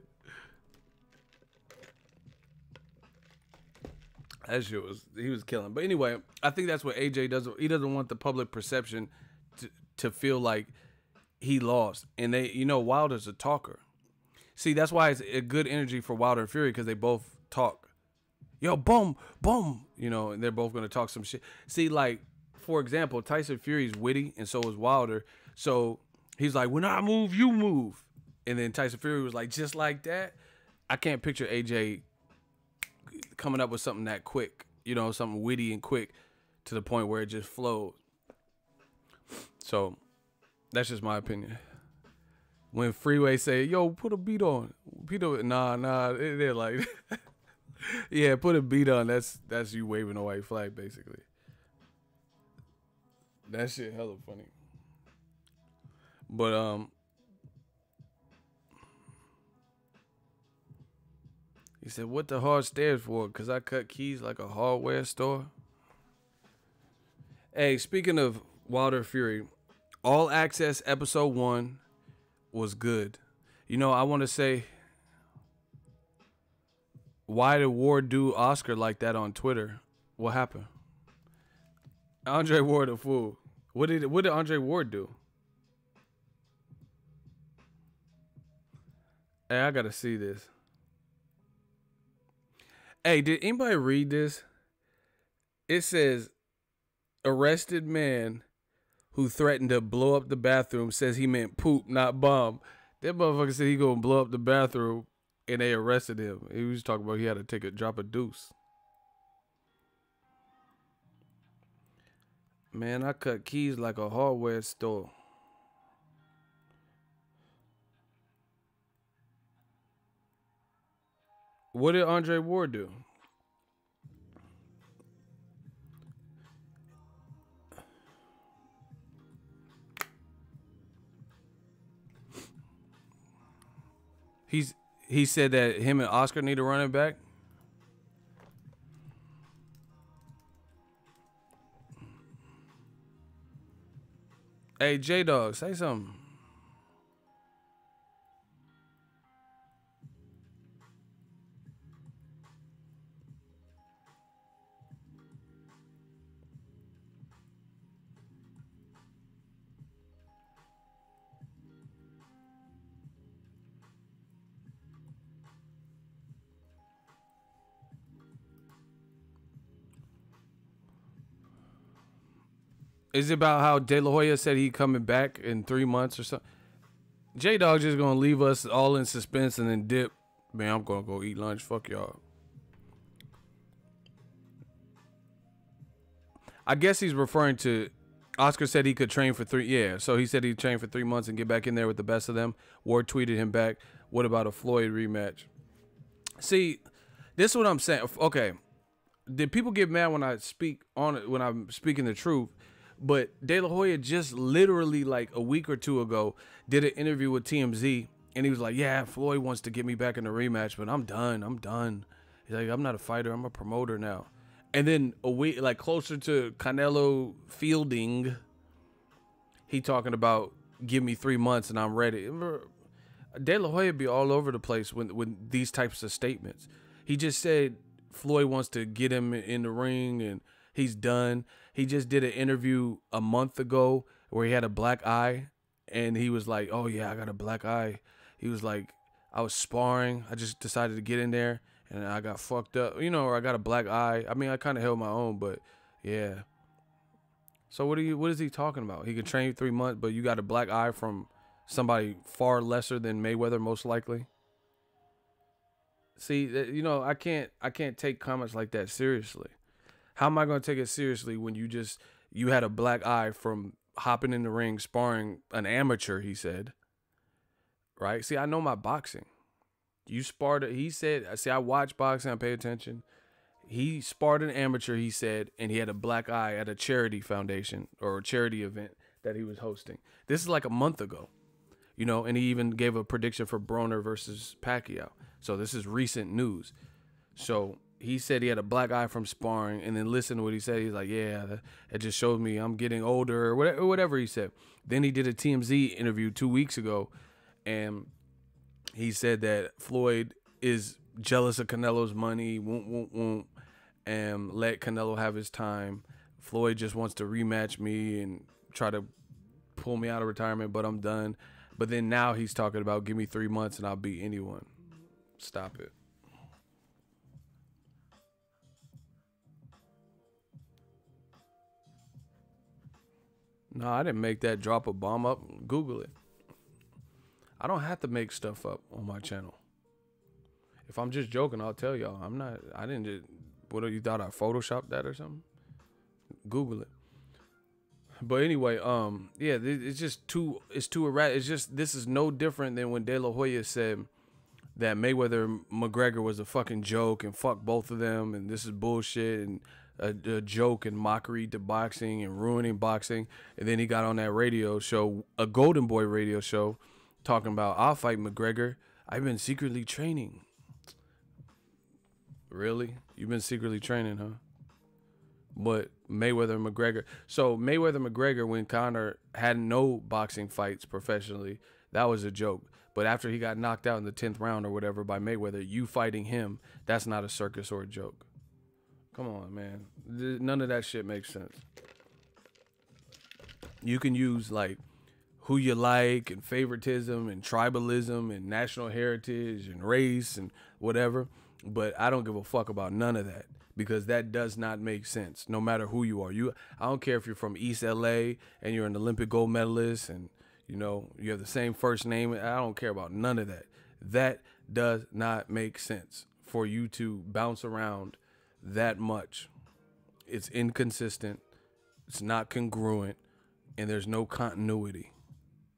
That shit he was killing. But anyway, I think that's what AJ does. He doesn't want the public perception to feel like he lost. And Wilder's a talker. See, that's why it's a good energy for Wilder and Fury, because they both talk. Yo, boom, boom. And they're both going to talk some shit. See, like, for example, Tyson Fury's witty, and so is Wilder. So he's like, when I move, you move. And then Tyson Fury was like, just like that. I can't picture AJ coming up with something that quick, something witty and quick to the point where it just flows. So that's just my opinion. When Freeway say, yo, put a beat on. Nah, they're like, yeah, put a beat on. That's you waving a white flag, basically. That shit hella funny. But he said, what the hard stairs for? Because I cut keys like a hardware store. Hey, speaking of Wilder Fury, All Access episode 1 was good. I want to say, why did Ward do Oscar like that on Twitter? What happened? Andre Ward a fool. What did Andre Ward do? Hey, I gotta see this. Hey, did anybody read this? It says, arrested man who threatened to blow up the bathroom says he meant poop, not bomb. That motherfucker said he gonna blow up the bathroom, and they arrested him. He was talking about he had to drop a deuce. Man, I cut keys like a hardware store. What did Andre Ward do? He said that him and Oscar need a running back. Hey, J Dog, say something. Is it about how De La Hoya said he coming back in 3 months or something? J Dog just gonna leave us all in suspense and then dip. Man, I'm gonna go eat lunch. Fuck y'all. I guess he's referring to Oscar said he could train for 3. Yeah, so he said he'd train for 3 months and get back in there with the best of them. Ward tweeted him back. What about a Floyd rematch? See, this is what I'm saying. Okay, did people get mad when I speak on it, when I'm speaking the truth? But De La Hoya just literally like a week or two ago did an interview with TMZ, and he was like, yeah, Floyd wants to get me back in the rematch, but I'm done. I'm done. He's like, I'm not a fighter. I'm a promoter now. And then a week, like closer to Canelo fielding, he talking about give me 3 months and I'm ready. De La Hoya be all over the place when these types of statements. He just said Floyd wants to get him in the ring and he's done. He just did an interview a month ago where he had a black eye and he was like, oh yeah, I got a black eye. He was like, I was sparring. I just decided to get in there and I got fucked up, or I got a black eye. I mean, I kind of held my own, but yeah. So what is he talking about? He can train 3 months, but you got a black eye from somebody far lesser than Mayweather, most likely. See, I can't take comments like that seriously. How am I going to take it seriously when you had a black eye from hopping in the ring, sparring an amateur, he said. Right? See, I know my boxing. You sparred, he said, see, I watch boxing, I pay attention. He sparred an amateur, he said, and he had a black eye at a charity foundation or a charity event that he was hosting. This is like a month ago, and he even gave a prediction for Broner versus Pacquiao. So this is recent news. So he said he had a black eye from sparring, and then listen to what he said. He's like, yeah, it just showed me I'm getting older, or whatever he said. Then he did a TMZ interview 2 weeks ago, and he said that Floyd is jealous of Canelo's money, won't, and let Canelo have his time. Floyd just wants to rematch me and try to pull me out of retirement, but I'm done. But then now he's talking about give me 3 months and I'll beat anyone. Stop it. No, I didn't make that. Drop a bomb up. Google it. I don't have to make stuff up on my channel. If I'm just joking, I'll tell y'all. I didn't just, what, you thought I photoshopped that or something? Google it. But anyway, yeah, it's too erratic. It's just, this is no different than when De La Hoya said that Mayweather McGregor was a fucking joke and fuck both of them and this is bullshit and a joke and mockery to boxing and ruining boxing. And then he got on that radio show, a Golden Boy radio show, talking about, I'll fight McGregor. I've been secretly training. Really? You've been secretly training, huh? But Mayweather and McGregor. So Mayweather McGregor, when Conor had no boxing fights professionally, that was a joke. But after he got knocked out in the 10th round or whatever by Mayweather, you fighting him, that's not a circus or a joke. Come on, man. None of that shit makes sense. You can use like who you like and favoritism and tribalism and national heritage and race and whatever. But I don't give a fuck about none of that because that does not make sense no matter who you are. I don't care if you're from East LA and you're an Olympic gold medalist and you have the same first name. I don't care about none of that. That does not make sense for you to bounce around that much. It's inconsistent It's not congruent, and there's no continuity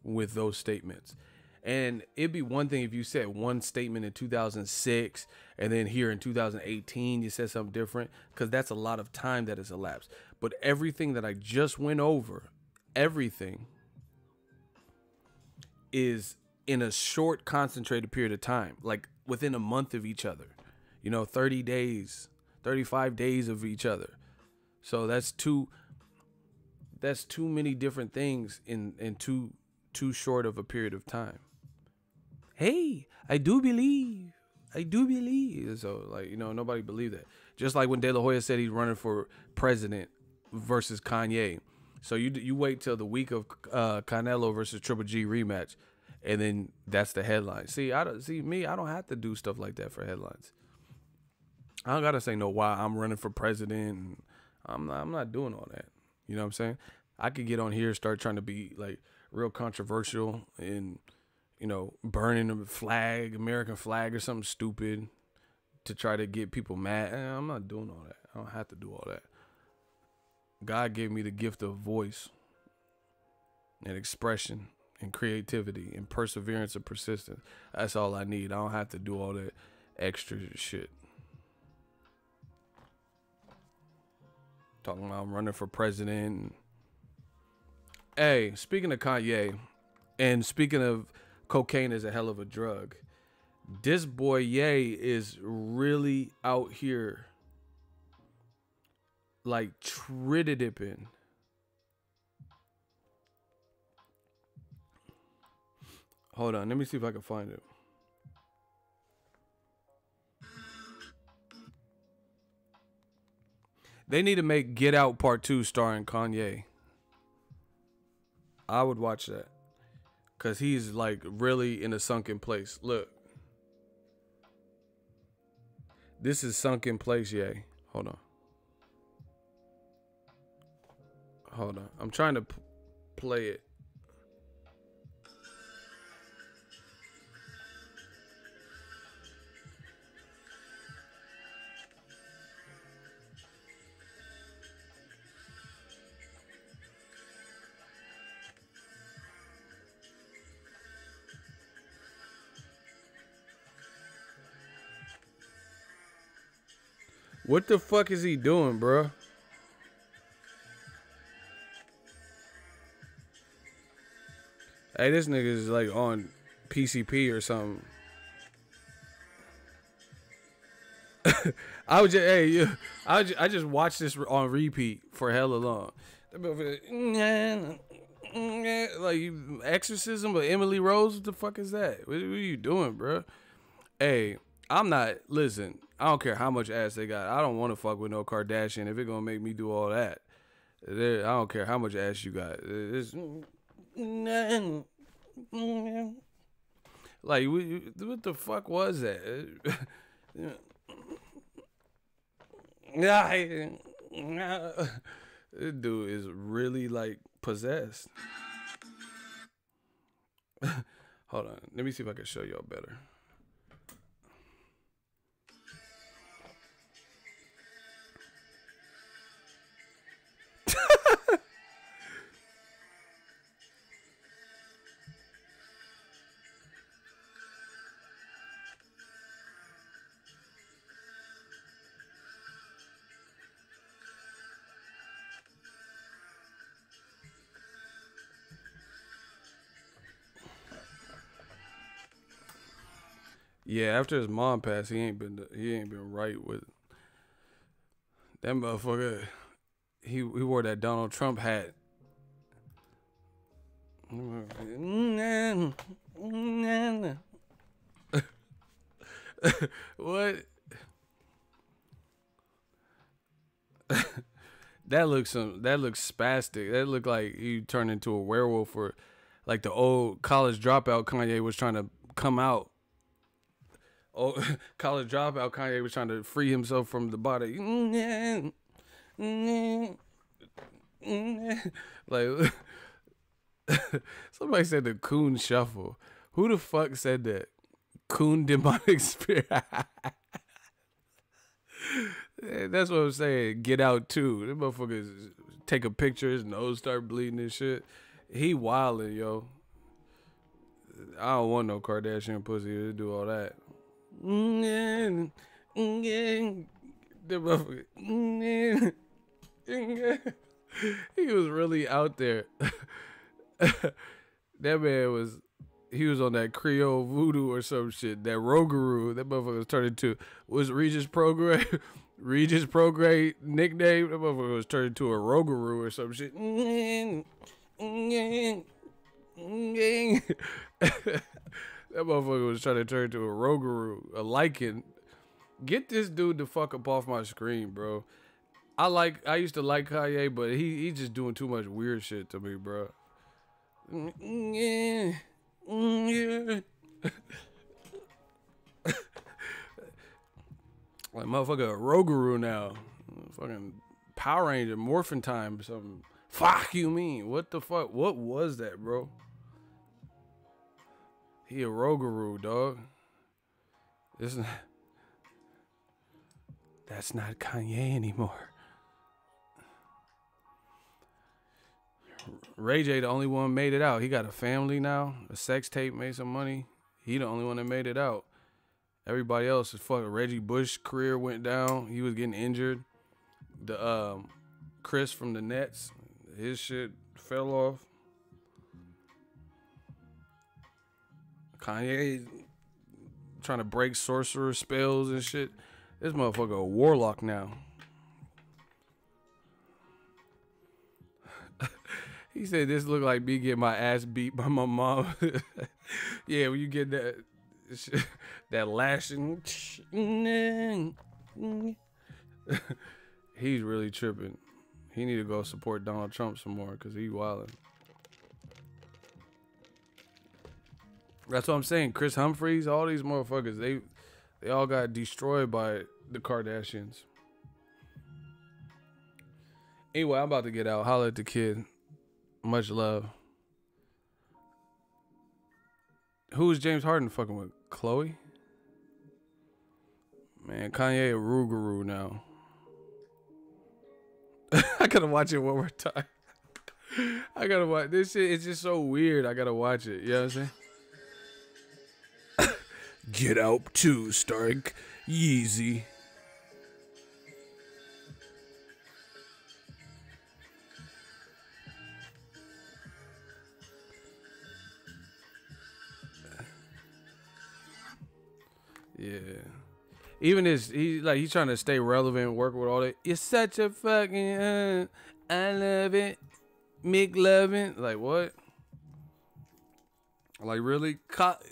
with those statements. And it'd be one thing if you said one statement in 2006 and then here in 2018 you said something different, because that's a lot of time that has elapsed. But everything that I just went over, everything is in a short, concentrated period of time, like within a month of each other. 30 days, 35 days of each other. So that's too many different things in too short of a period of time. Hey, I do believe. So, nobody believed that. Just like when De La Hoya said he's running for president versus Kanye. So you wait till the week of Canelo versus Triple G rematch, and then that's the headline. I don't have to do stuff like that for headlines. I don't gotta say why I'm running for president. I'm not doing all that. You know what I'm saying? I could get on here, start trying to be like real controversial and, burning a flag, American flag or something stupid to try to get people mad. I'm not doing all that. I don't have to do all that. God gave me the gift of voice and expression and creativity and perseverance and persistence. That's all I need. I don't have to do all that extra shit. Talking about I'm running for president. Hey, speaking of Kanye, and speaking of cocaine is a hell of a drug, this boy Ye is really out here like tripping. Hold on, let me see if I can find it. They need to make Get Out Part 2 starring Kanye. I would watch that. Because he's like really in a sunken place. Look. This is sunken place, yay. Hold on. I'm trying to play it. What the fuck is he doing, bro? Hey, this nigga is like on PCP or something. I just watched this on repeat for hella long. Like Exorcism with Emily Rose. What the fuck is that? What are you doing, bro? Hey, listen, I don't care how much ass they got. I don't want to fuck with no Kardashian if it gonna make me do all that. I don't care how much ass you got. Like, what the fuck was that? This dude is really like possessed. Hold on, let me see if I can show y'all better. Yeah, after his mom passed, he ain't been right with that motherfucker. He wore that Donald Trump hat. What? That looks spastic. That looked like he turned into a werewolf, or like the old college dropout Kanye was trying to come out. Oh, college dropout Kanye was trying to free himself from the body. Like, somebody said the coon shuffle. Who the fuck said that? Coon demonic spirit. That's what I'm saying. Get Out too. This motherfucker is take a picture, his nose start bleeding and shit. He wildin', yo. I don't want no Kardashian pussy to do all that. The motherfucker. He was really out there. That man was, he was on that Creole voodoo or some shit. That Rougarou. That motherfucker was turned into, was Regis Prograde nickname? That motherfucker was turned into a Rougarou or some shit. That motherfucker was trying to turn into a Rougarou, a lichen. Get this dude the fuck up off my screen, bro. I used to like Kanye, but he just doing too much weird shit to me, bro. Like motherfucker a Rougarou now. Fucking Power Ranger Morphin Time or something. Fuck you mean? What the fuck? What was that, bro? He a Rougarou, dog. That's not Kanye anymore. Ray J the only one made it out. He got a family now. A sex tape made some money. He the only one that made it out. Everybody else is fucking. Reggie Bush's career went down. He was getting injured. The Chris from the Nets, his shit fell off. Kanye trying to break sorcerer spells and shit. This motherfucker a warlock now. He said this look like me getting my ass beat by my mom. Yeah, when you get that that lashing. He's really tripping. He need to go support Donald Trump some more because he wilding. That's what I'm saying. Chris Humphries, all these motherfuckers, they all got destroyed by the Kardashians. Anyway, I'm about to get out. Holla at the kid. Much love. Who is James Harden fucking with? Chloe? Man, Kanye a Rougarou now. I gotta watch it one more time. I gotta watch this shit. It's just so weird. I gotta watch it. You know what I'm saying? Get Out 2 starring Yeezy. Yeah. Even he's trying to stay relevant, work with all that. It's such a fucking I love it. McLovin'. Like what? Like really?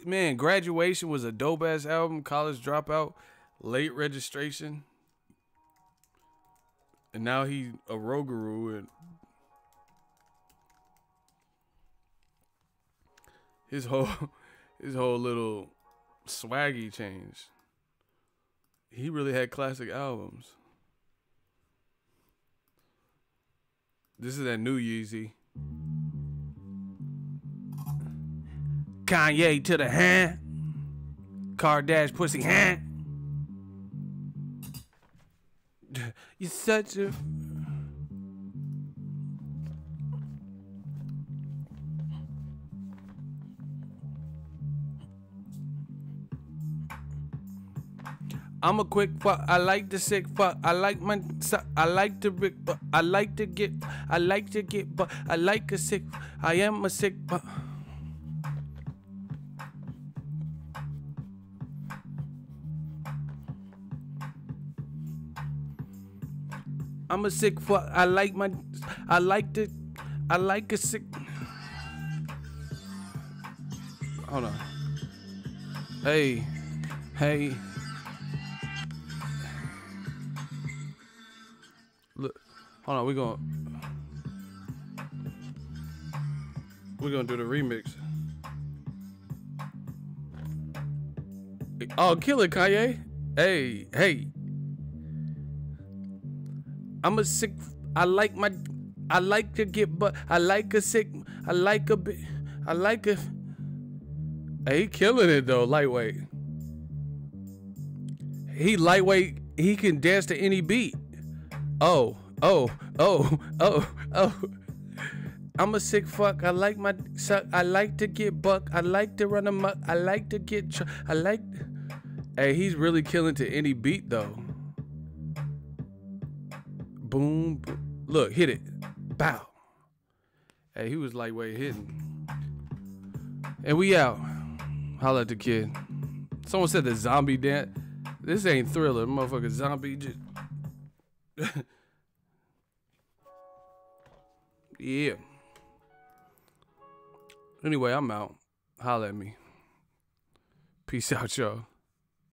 Man, Graduation was a dope ass album. College Dropout, Late Registration. And now he a Rougarou and his whole little swaggy changed. He really had classic albums. This is that new Yeezy. Kanye to the hand. Kardashian pussy hand. You're such a... I'm a quick fuck. I like the sick fuck. I like the big fuck. I like to get but I like a sick. I am a sick fuck. I'm a sick fuck. I like a sick. Hold on. Hey. Look, hold on, we're gonna do the remix. Oh, kill it, Kanye. Hey. I'm a sick. I like to get, but I like a sick. I like a bit. I like a. Hey, he killing it though, lightweight. He lightweight. He can dance to any beat. Oh, oh. I'm a sick fuck. I like my suck. I like to get buck. I like to run amok. I like to get. I like. Hey, he's really killing to any beat though. Boom, boom. Look, hit it. Bow. Hey, he was lightweight hitting. And we out. Holla at the kid. Someone said the zombie dance. This ain't Thriller, motherfucker. Zombie just. Yeah. Anyway, I'm out. Holla at me. Peace out, y'all.